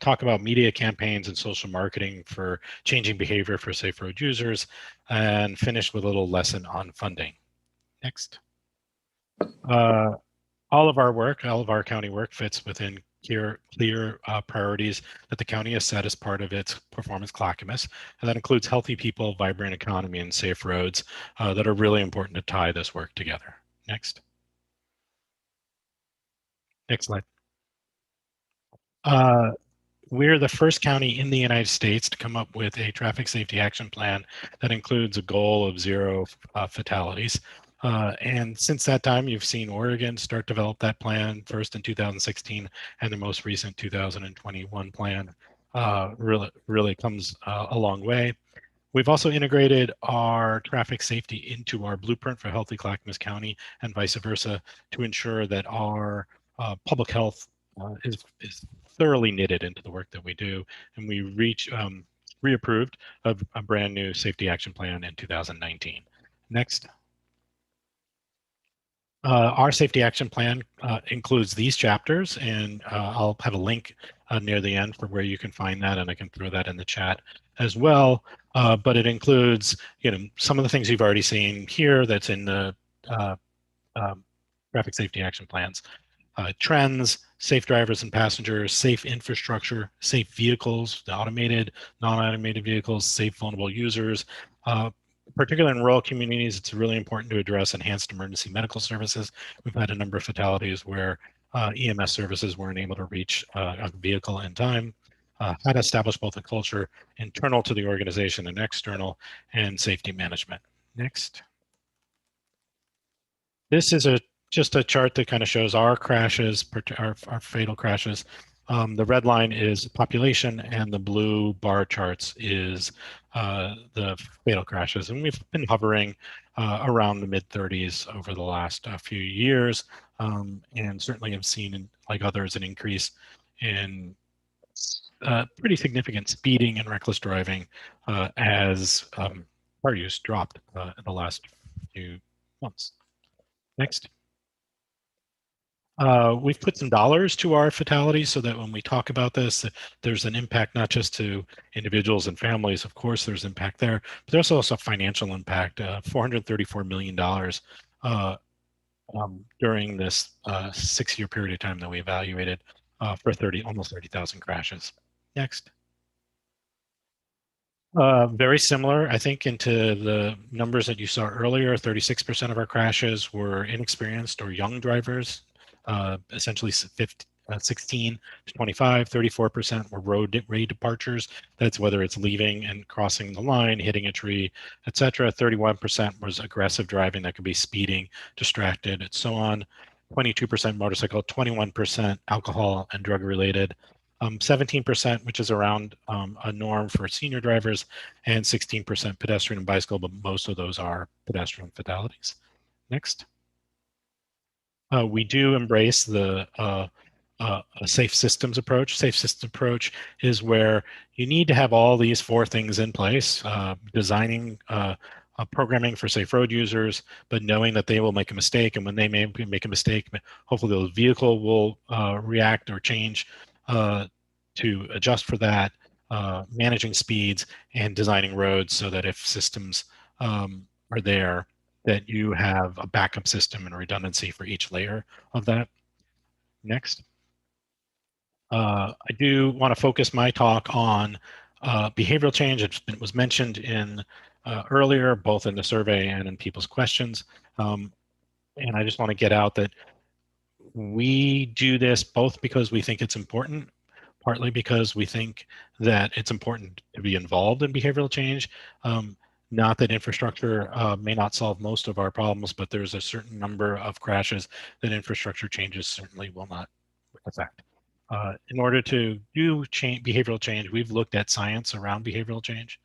Talk about media campaigns and social marketing for changing behavior for safe road users, and finish with a little lesson on funding. Next. All of our county work fits within clear priorities that the county has set as part of its Performance Clackamas, and that includes healthy people, vibrant economy, and safe roads that are really important to tie this work together. Next. Next slide. We're the first county in the United States to come up with a traffic safety action plan that includes a goal of 0 fatalities. And since that time, you've seen Oregon start to develop that plan first in 2016, and the most recent 2021 plan really comes a long way. We've also integrated our traffic safety into our blueprint for Healthy Clackamas County and vice versa to ensure that our public health is thoroughly knitted into the work that we do. And we reapproved a brand new safety action plan in 2019. Next. Our safety action plan includes these chapters, and I'll have a link near the end for where you can find that, and I can throw that in the chat as well. But it includes, some of the things you've already seen here that's in the traffic safety action plans. Trends, safe drivers and passengers, safe infrastructure, safe vehicles, the automated, non-automated vehicles, safe vulnerable users. Particularly in rural communities, it's really important to address enhanced emergency medical services. We've had a number of fatalities where EMS services weren't able to reach a vehicle in time. How to establish both a culture internal to the organization and external, and safety management. Next. This is just a chart that kind of shows our crashes, our fatal crashes. The red line is population, and the blue bar charts is the fatal crashes. And we've been hovering around the mid-30s over the last few years, and certainly have seen, like others, an increase in pretty significant speeding and reckless driving as car use dropped in the last few months. Next. We've put some dollars to our fatalities so that when we talk about this, there's an impact not just to individuals and families. Of course, there's impact there, but there's also financial impact. $434 million during this 6-year period of time that we evaluated for almost 30,000 crashes. Next. Very similar, I think, into the numbers that you saw earlier. 36% of our crashes were inexperienced or young drivers. Essentially 16 to 25, 34% were road departures. That's whether it's leaving and crossing the line, hitting a tree, etc. 31% was aggressive driving, that could be speeding, distracted, and so on. 22% motorcycle, 21% alcohol and drug related, 17%, which is around a norm for senior drivers, and 16% pedestrian and bicycle, but most of those are pedestrian fatalities. Next. We do embrace the a safe systems approach. Safe systems approach is where you need to have all these 4 things in place, designing programming for safe road users, but knowing that they will make a mistake, and when they make a mistake, hopefully the vehicle will react or change to adjust for that, managing speeds and designing roads so that if systems are there, that you have a backup system and a redundancy for each layer of that. Next. I do want to focus my talk on behavioral change. It was mentioned in earlier, both in the survey and in people's questions. And I just want to get out that we do this both because we think it's important, partly because we think that it's important to be involved in behavioral change. Not that infrastructure may not solve most of our problems, but there's a certain number of crashes that infrastructure changes certainly will not affect. In order to do behavioral change, we've looked at science around behavioral change.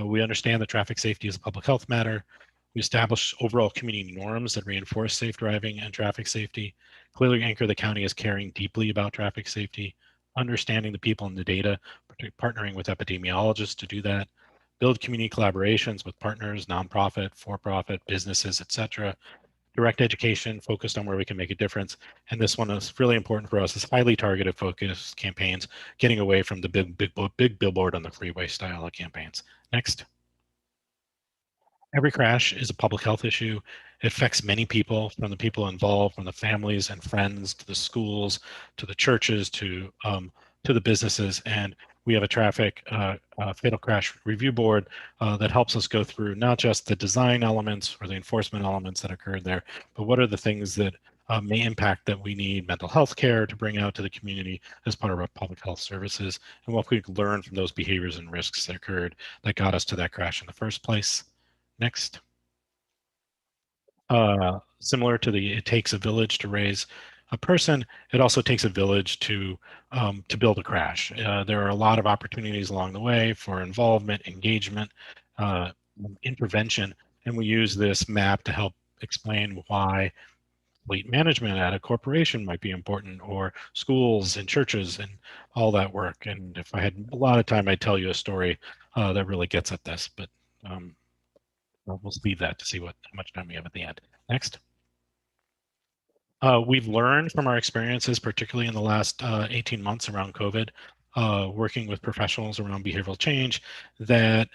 We understand that traffic safety is a public health matter. We establish overall community norms that reinforce safe driving and traffic safety, clearly anchor the county as caring deeply about traffic safety, understanding the people and the data, partnering with epidemiologists to do that, build community collaborations with partners, nonprofit, for-profit, businesses, etc. Direct education focused on where we can make a difference. And this one is really important for us, is highly targeted focused campaigns, getting away from the big billboard on the freeway style of campaigns. Next. Every crash is a public health issue. It affects many people, from the people involved, from the families and friends, to the schools, to the churches, to the businesses. And we have a traffic fatal crash review board that helps us go through not just the design elements or the enforcement elements that occurred there, but what are the things that may impact that we need mental health care to bring out to the community as part of our public health services, and what we could learn from those behaviors and risks that occurred that got us to that crash in the first place. Next. Similar to the it takes a village to raise a person, it also takes a village to build a crash. There are a lot of opportunities along the way for involvement, engagement, intervention, and we use this map to help explain why fleet management at a corporation might be important, or schools and churches and all that work. And if I had a lot of time, I'd tell you a story that really gets at this, but we'll leave that to see how much time we have at the end. Next. We've learned from our experiences, particularly in the last 18 months around COVID, working with professionals around behavioral change, that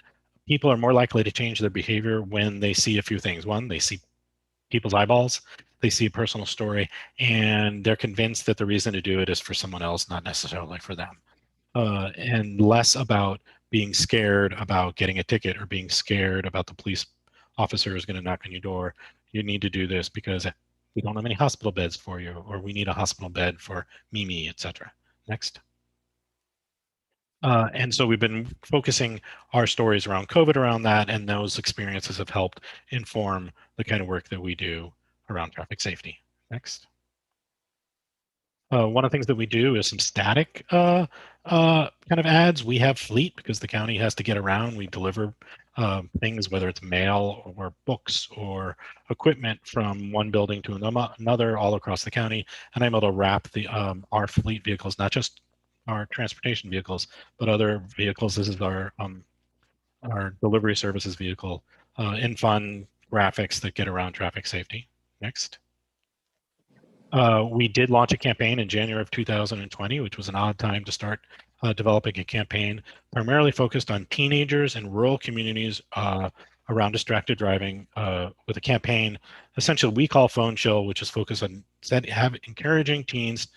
people are more likely to change their behavior when they see a few things. One, they see people's eyeballs, they see a personal story, and they're convinced that the reason to do it is for someone else, not necessarily for them. And less about being scared about getting a ticket or being scared about the police officer is going to knock on your door. You need to do this because we don't have any hospital beds for you, or we need a hospital bed for Mimi, etc. Next. And so we've been focusing our stories around COVID around that, and those experiences have helped inform the kind of work that we do around traffic safety. Next. One of the things that we do is some static kind of ads. We have fleet because the county has to get around. We deliver things, whether it's mail or books or equipment, from one building to another all across the county. And I'm able to wrap the our fleet vehicles, not just our transportation vehicles, but other vehicles. This is our delivery services vehicle, in fun graphics that get around traffic safety. Next. We did launch a campaign in January of 2020, which was an odd time to start developing a campaign primarily focused on teenagers in rural communities around distracted driving, with a campaign essentially we call Phone Chill, which is focused on encouraging teens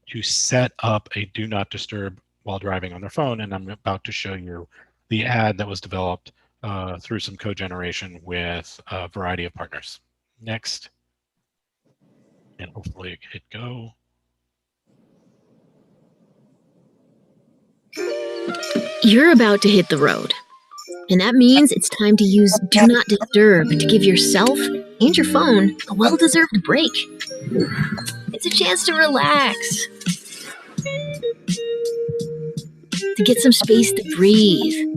to set up a do not disturb while driving on their phone. And I'm about to show you the ad that was developed through some co-generation with a variety of partners. Next. And hopefully hit go. You're about to hit the road. And that means it's time to use Do Not Disturb to give yourself and your phone a well-deserved break. It's a chance to relax, to get some space to breathe.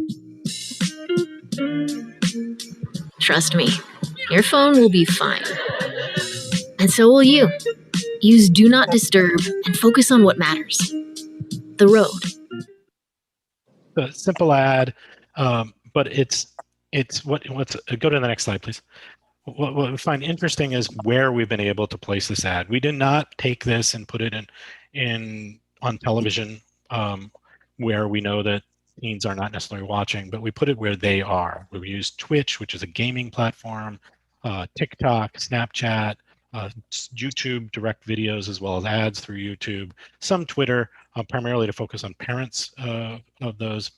Trust me, your phone will be fine. And so will you. Use Do Not Disturb and focus on what matters. The road. A simple ad, but it's what's go to the next slide, please. What we find interesting is where we've been able to place this ad. We did not take this and put it on television, where we know that teens are not necessarily watching, but we put it where they are. We used Twitch, which is a gaming platform, TikTok, Snapchat, YouTube direct videos, as well as ads through YouTube, some Twitter, primarily to focus on parents of those,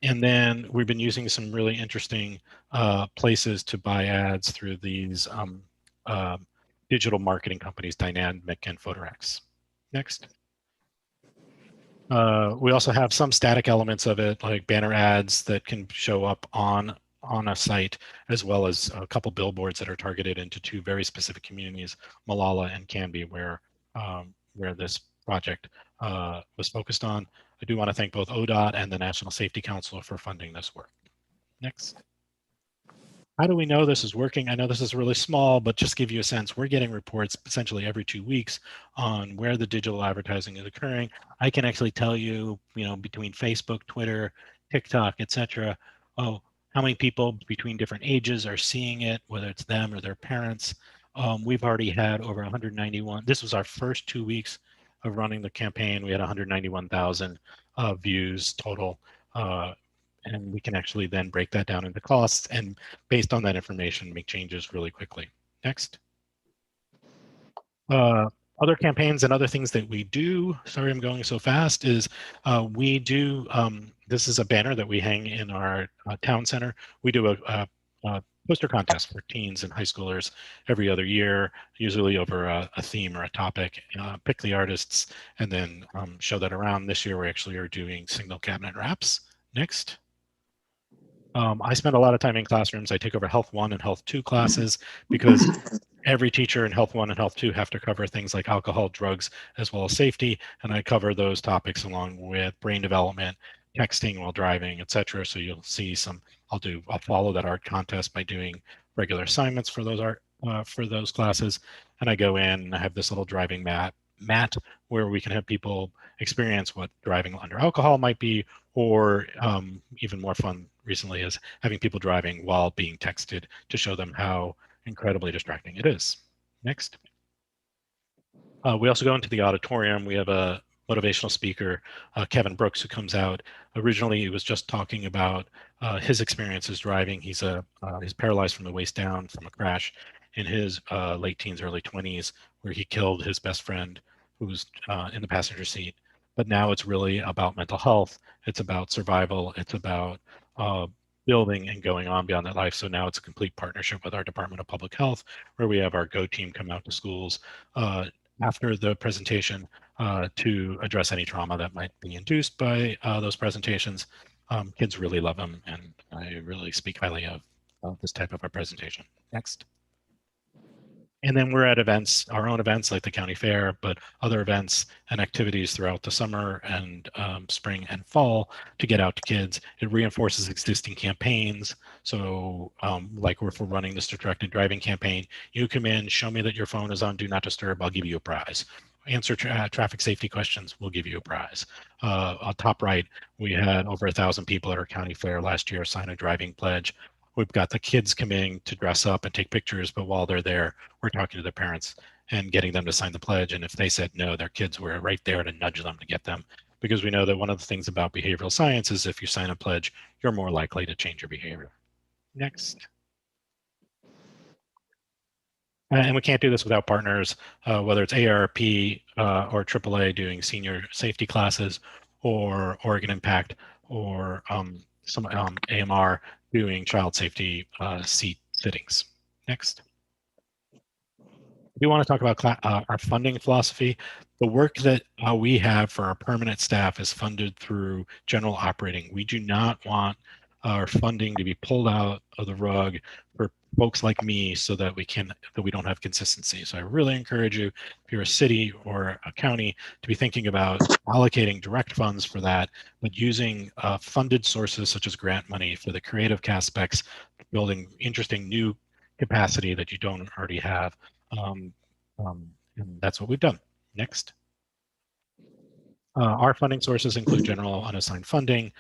And then we've been using some really interesting places to buy ads through these digital marketing companies, Dynamic and Photorex. Next. We also have some static elements of it, like banner ads that can show up on a site, as well as a couple billboards that are targeted into two very specific communities, Malala and Canby, where this project was focused on. I do want to thank both ODOT and the National Safety Council for funding this work. Next. How do we know this is working? I know this is really small, but just give you a sense, we're getting reports essentially every 2 weeks on where the digital advertising is occurring. I can actually tell you, between Facebook, Twitter, TikTok, etc. Oh, how many people between different ages are seeing it, whether it's them or their parents. We've already had over 191. This was our first 2 weeks of running the campaign. We had 191,000 views total. And we can actually then break that down into costs and based on that information, make changes really quickly. Next. Other campaigns and other things that we do, sorry I'm going so fast, is we do, this is a banner that we hang in our town center. We do a poster contest for teens and high schoolers every other year, usually over a theme or a topic. Pick the artists and then show that around. This year we actually are doing signal cabinet wraps. Next. I spend a lot of time in classrooms. I take over Health 1 and Health 2 classes because every teacher in Health 1 and Health 2 have to cover things like alcohol, drugs, as well as safety. And I cover those topics along with brain development, texting while driving, etc. So you'll see some, I'll follow that art contest by doing regular assignments for those classes. And I go in and I have this little driving mat where we can have people experience what driving under alcohol might be, or even more fun recently is having people driving while being texted to show them how incredibly distracting it is. Next. We also go into the auditorium. We have a motivational speaker, Kevin Brooks, who comes out. Originally, he was just talking about his experiences driving. He's paralyzed from the waist down from a crash in his late teens, early 20s, where he killed his best friend who was in the passenger seat. But now it's really about mental health. It's about survival. It's about building and going on beyond that life. So now it's a complete partnership with our Department of Public Health, where we have our GO team come out to schools after the presentation to address any trauma that might be induced by those presentations. Kids really love them, and I really speak highly of this type of a presentation. Next. And then we're at events, our own events like the county fair, but other events and activities throughout the summer and spring and fall to get out to kids. It reinforces existing campaigns. So like if we're running this distracted driving campaign, you come in, show me that your phone is on Do Not Disturb, I'll give you a prize. Answer traffic safety questions, we'll give you a prize. On top right, we had over 1,000 people at our county fair last year sign a driving pledge. We've got the kids coming to dress up and take pictures, but while they're there, we're talking to their parents and getting them to sign the pledge. And if they said no, their kids were right there to nudge them to get them, because we know that one of the things about behavioral science is if you sign a pledge, you're more likely to change your behavior. Next. And we can't do this without partners, whether it's AARP or AAA doing senior safety classes, or Oregon Impact, or some AMR doing child safety seat fittings. Next. We want to talk about our funding philosophy. The work that we have for our permanent staff is funded through general operating. We do not want our funding to be pulled out of the rug for folks like me so that we don't have consistency. So I really encourage you, if you're a city or a county, to be thinking about allocating direct funds for that, but using funded sources such as grant money for the creative aspects, building interesting new capacity that you don't already have. And that's what we've done. Next. Our funding sources include general unassigned funding,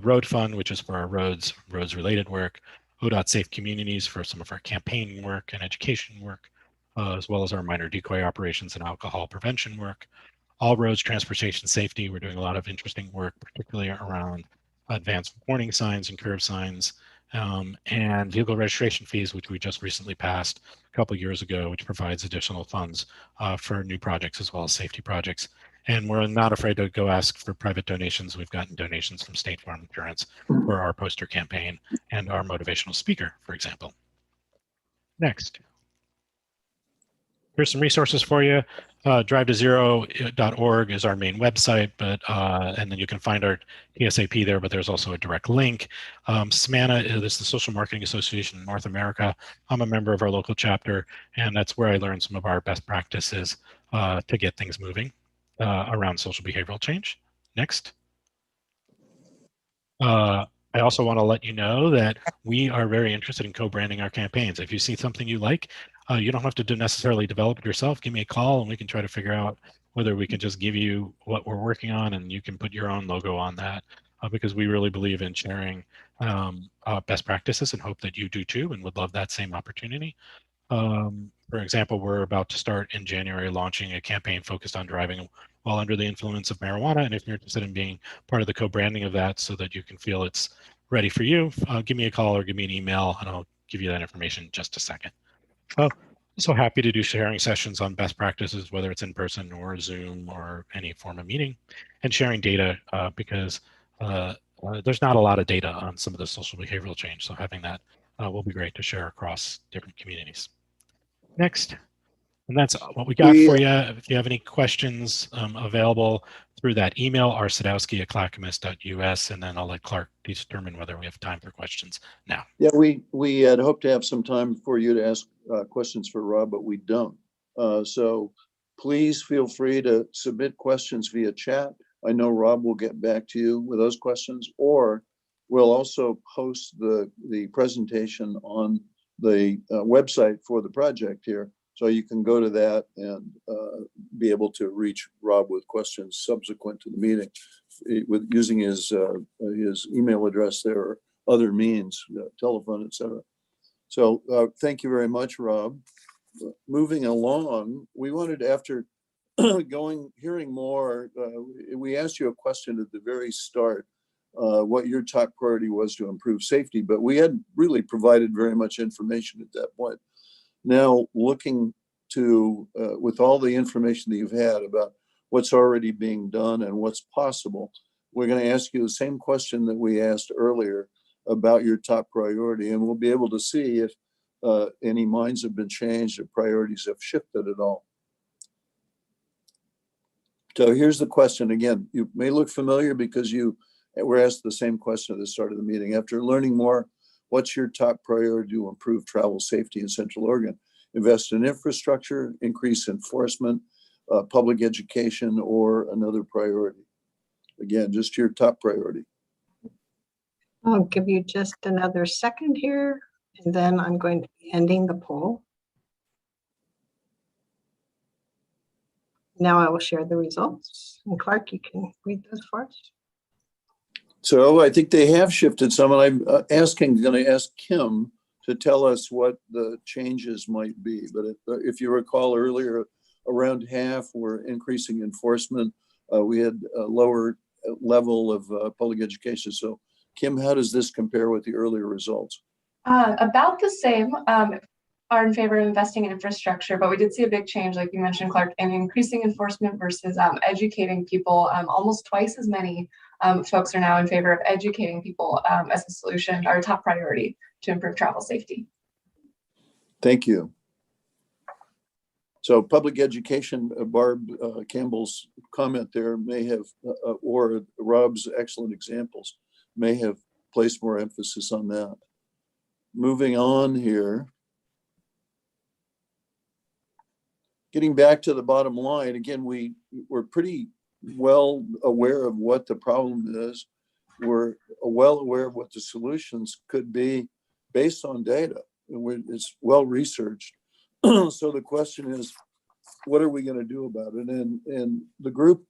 road fund, which is for our roads related work, ODOT Safe Communities for some of our campaign work and education work, as well as our minor decoy operations and alcohol prevention work. All roads transportation safety, we're doing a lot of interesting work, particularly around advanced warning signs and curb signs, and vehicle registration fees, which we just recently passed a couple years ago, which provides additional funds for new projects as well as safety projects. And we're not afraid to go ask for private donations. We've gotten donations from State Farm Insurance for our poster campaign and our motivational speaker, for example. Next. Here's some resources for you. drive2zero.org is our main website, but and then you can find our TSAP there, but there's also a direct link. SMANA is the Social Marketing Association in North America. I'm a member of our local chapter, and that's where I learned some of our best practices to get things moving around social behavioral change. Next. I also want to let you know that we are very interested in co-branding our campaigns. If you see something you like, you don't have to necessarily develop it yourself. Give me a call and we can try to figure out whether we can just give you what we're working on and you can put your own logo on that, because we really believe in sharing best practices and hope that you do too and would love that same opportunity. For example, we're about to start in January launching a campaign focused on driving while under the influence of marijuana. And if you're interested in being part of the co-branding of that so that you can feel it's ready for you, give me a call or give me an email and I'll give you that information in just a second. So happy to do sharing sessions on best practices, whether it's in person or Zoom or any form of meeting, and sharing data because there's not a lot of data on some of the social behavioral change. So having that will be great to share across different communities. Next. And that's what we got for you. If you have any questions available through that email, rsadowski@clackamas.us, and then I'll let Clark determine whether we have time for questions now. Yeah, we had hoped to have some time for you to ask questions for Rob, but we don't. So please feel free to submit questions via chat. I know Rob will get back to you with those questions, or we'll also post the presentation on the website for the project here. So you can go to that and be able to reach Rob with questions subsequent to the meeting with using his email address there or other means, telephone, etc. So thank you very much, Rob. Moving along, we wanted, after hearing more, we asked you a question at the very start, what your top priority was to improve safety, but we hadn't really provided very much information at that point. Now, looking to, with all the information that you've had about what's already being done and what's possible, we're going to ask you the same question that we asked earlier about your top priority, and we'll be able to see if any minds have been changed or priorities have shifted at all. So here's the question again. You may look familiar because you were asked the same question at the start of the meeting. After learning more, what's your top priority to improve travel safety in Central Oregon? Invest in infrastructure, increase enforcement, public education, or another priority? Again, just your top priority. I'll give you just another second here, and then I'm going to be ending the poll. Now I will share the results. And Clark, you can read those for us. So I think they have shifted some, and I'm going to ask Kim to tell us what the changes might be. But if you recall earlier, around half were increasing enforcement. We had a lower level of public education. So Kim, how does this compare with the earlier results? About the same. Are in favor of investing in infrastructure, but we did see a big change, like you mentioned, Clark, in increasing enforcement versus educating people. Almost twice as many folks are now in favor of educating people as a solution, our top priority to improve travel safety. Thank you. So public education, Barb Campbell's comment there may have, or Rob's excellent examples, may have placed more emphasis on that. Moving on here. Getting back to the bottom line, again, we're pretty well aware of what the problem is. We're well aware of what the solutions could be based on data. It's well researched. So the question is, what are we going to do about it? And the group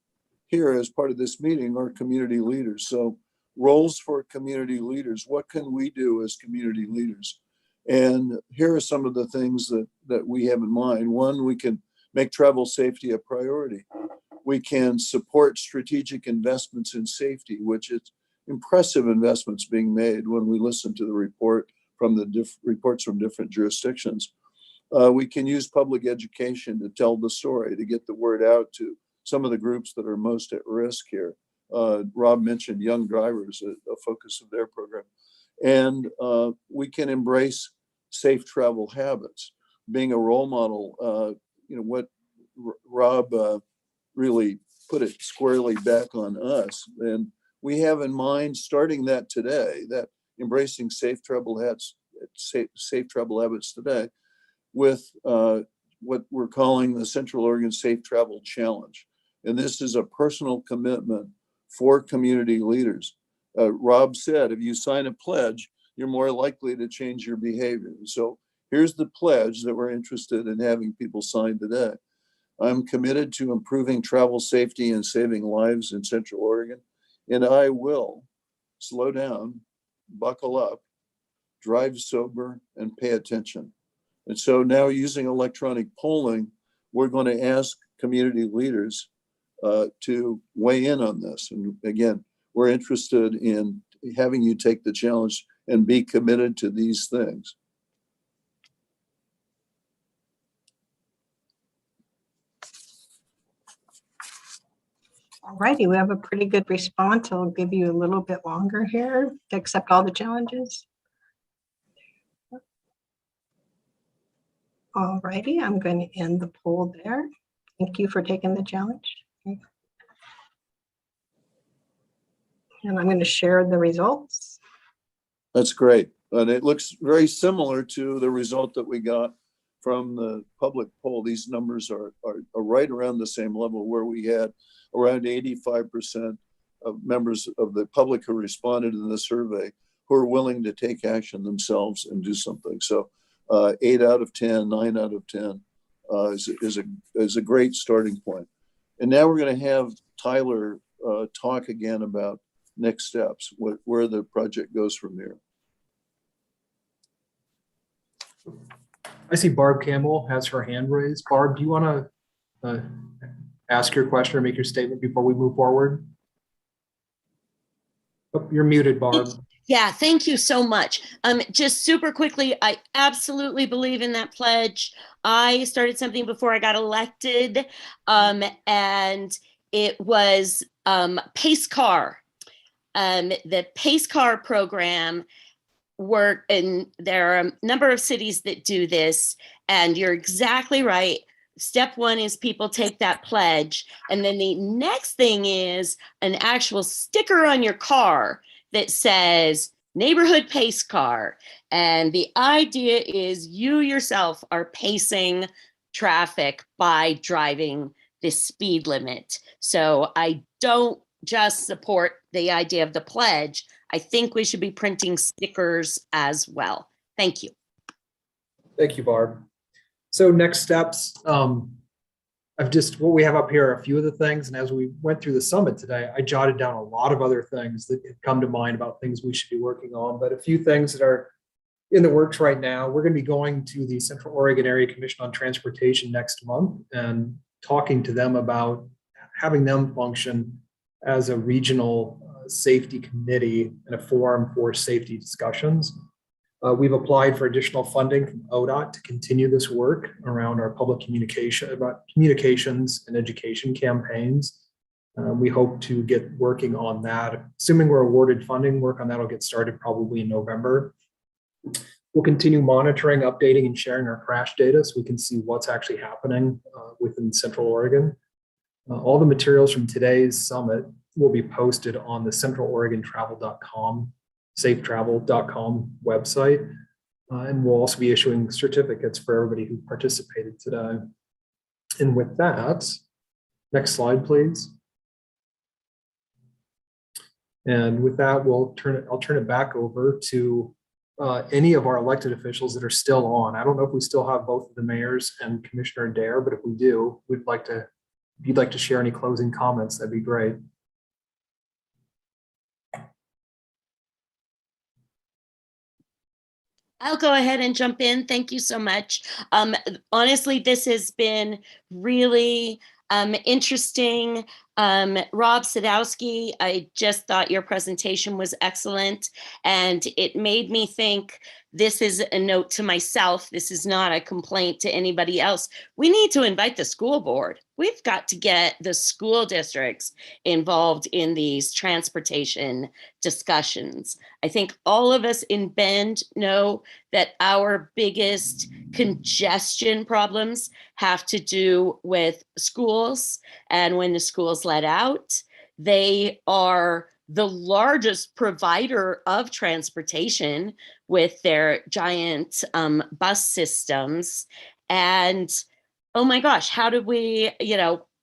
here as part of this meeting are community leaders. So roles for community leaders, what can we do as community leaders? And here are some of the things that we have in mind. One, we can make travel safety a priority. We can support strategic investments in safety, which is impressive investments being made when we listen to the report from the reports from different jurisdictions. We can use public education to tell the story, to get the word out to some of the groups that are most at risk here. Rob mentioned young drivers, a focus of their program. And we can embrace safe travel habits. Being a role model, what Rob really put it squarely back on us. And we have in mind starting that today, that embracing safe travel habits today with what we're calling the Central Oregon Safe Travel Challenge. And this is a personal commitment for community leaders. Rob said, if you sign a pledge, you're more likely to change your behavior. So here's the pledge that we're interested in having people sign today. I'm committed to improving travel safety and saving lives in Central Oregon, and I will slow down, buckle up, drive sober, and pay attention. And so now, using electronic polling, we're going to ask community leaders to weigh in on this. And again, we're interested in having you take the challenge and be committed to these things. All righty, we have a pretty good response. I'll give you a little bit longer here to accept all the challenges. All righty, I'm going to end the poll there. Thank you for taking the challenge. Okay. And I'm going to share the results. That's great. And it looks very similar to the result that we got from the public poll. These numbers are right around the same level, where we had around 85% of members of the public who responded in the survey who are willing to take action themselves and do something. So 8 out of 10, 9 out of 10 is a great starting point. And now we're going to have Tyler talk again about next steps, where the project goes from here. I see Barb Campbell has her hand raised. Barb, do you want to ask your question or make your statement before we move forward? Oh, you're muted, Barb. Yeah, thank you so much. Just super quickly, I absolutely believe in that pledge. I started something before I got elected, and it was Pace Car. The Pace Car program work, and there are a number of cities that do this, and you're exactly right. Step one is people take that pledge, and then the next thing is an actual sticker on your car that says neighborhood pace car. And the idea is you yourself are pacing traffic by driving the speed limit. So I don't just support the idea of the pledge. I think we should be printing stickers as well. Thank you. Thank you, Barb. So next steps, what we have up here are a few of the things. And as we went through the summit today, I jotted down a lot of other things that had come to mind about things we should be working on, but a few things that are in the works right now. We're going to be going to the Central Oregon Area Commission on Transportation next month and talking to them about having them function as a regional safety committee and a forum for safety discussions. We've applied for additional funding from ODOT to continue this work around our public communications and education campaigns. We hope to get working on that. Assuming we're awarded funding, work on that will get started probably in November. We'll continue monitoring, updating, and sharing our crash data so we can see what's actually happening within Central Oregon. All the materials from today's summit will be posted on the centraloregontravel.com, safetravel.com website. And we'll also be issuing certificates for everybody who participated today. And with that, next slide, please. And with that, I'll turn it back over to any of our elected officials that are still on. I don't know if we still have both of the mayors and Commissioner Dare, but if we do, if you'd like to share any closing comments, that'd be great. I'll go ahead and jump in. Thank you so much. Honestly, this has been really interesting. Rob Sadowski, I just thought your presentation was excellent, and it made me think, this is a note to myself. This is not a complaint to anybody else. We need to invite the school board. We've got to get the school districts involved in these transportation discussions. I think all of us in Bend know that our biggest congestion problems have to do with schools. And when the schools let out, they are the largest provider of transportation with their giant bus systems. And oh my gosh, how did we,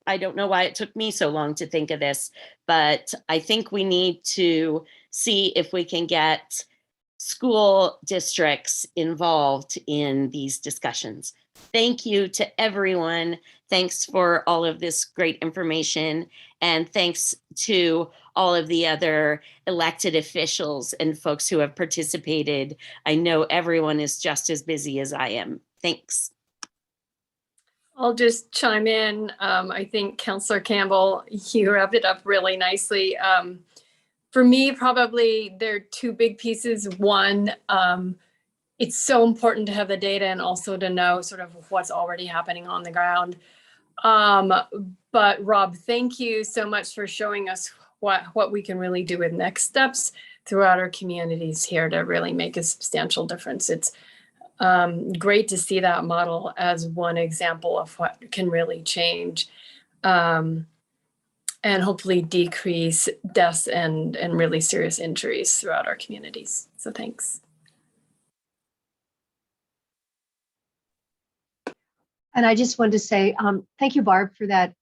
I don't know why it took me so long to think of this, but I think we need to see if we can get school districts involved in these discussions. Thank you to everyone. Thanks for all of this great information. And thanks to all of the other elected officials and folks who have participated. I know everyone is just as busy as I am. Thanks. I'll just chime in. I think Councillor Campbell, you wrapped it up really nicely. For me, probably there are two big pieces. One, it's so important to have the data and also to know sort of what's already happening on the ground. But Rob, thank you so much for showing us what we can really do with next steps throughout our communities here to really make a substantial difference. It's great to see that model as one example of what can really change and hopefully decrease deaths and really serious injuries throughout our communities. So thanks. And I just wanted to say, thank you, Barb, for that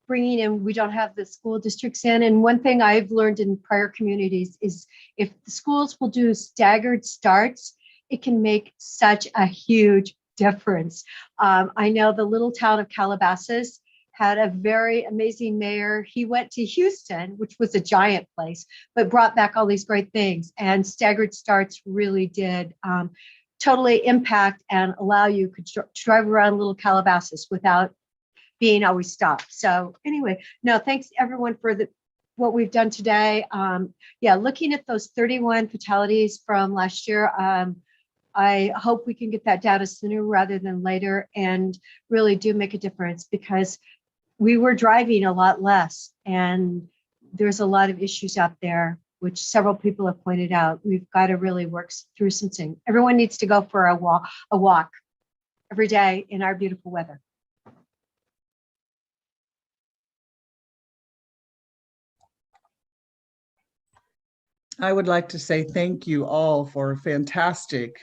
bringing in, we don't have the school districts in. And one thing I've learned in prior communities is if the schools will do staggered starts, it can make such a huge difference. I know the little town of Calabasas had a very amazing mayor. He went to Houston, which was a giant place, but brought back all these great things. And staggered starts really did totally impact and allow you to drive around little Calabasas without being always stopped. So anyway, no, thanks everyone for what we've done today. Yeah, looking at those 31 fatalities from last year, I hope we can get that data sooner rather than later and really do make a difference, because we were driving a lot less and there's a lot of issues out there, which several people have pointed out. We've got to really work through some things. Everyone needs to go for a walk every day in our beautiful weather. I would like to say thank you all for a fantastic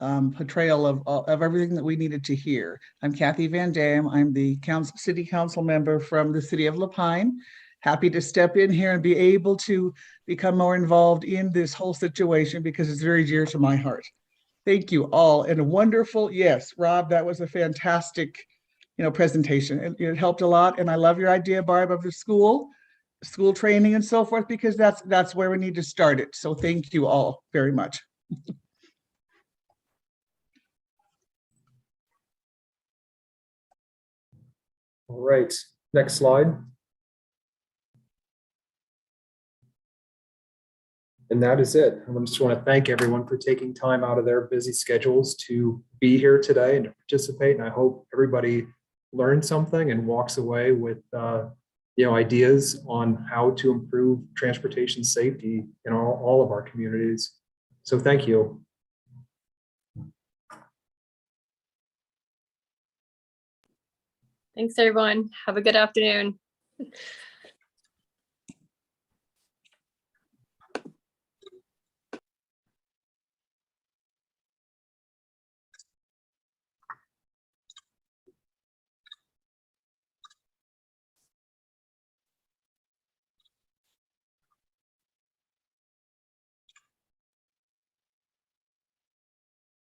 portrayal of everything that we needed to hear. I'm Kathy Van Dam. I'm the city council member from the city of La Pine. Happy to step in here and be able to become more involved in this whole situation because it's very dear to my heart. Thank you all, and a wonderful, yes, Rob, that was a fantastic, presentation. It helped a lot, and I love your idea, Barb, of the school training and so forth, because that's where we need to start it. So thank you all very much. All right, next slide. And that is it. I just want to thank everyone for taking time out of their busy schedules to be here today and to participate. And I hope everybody learned something and walks away with ideas on how to improve transportation safety in all of our communities. So thank you. Thanks, everyone. Have a good afternoon.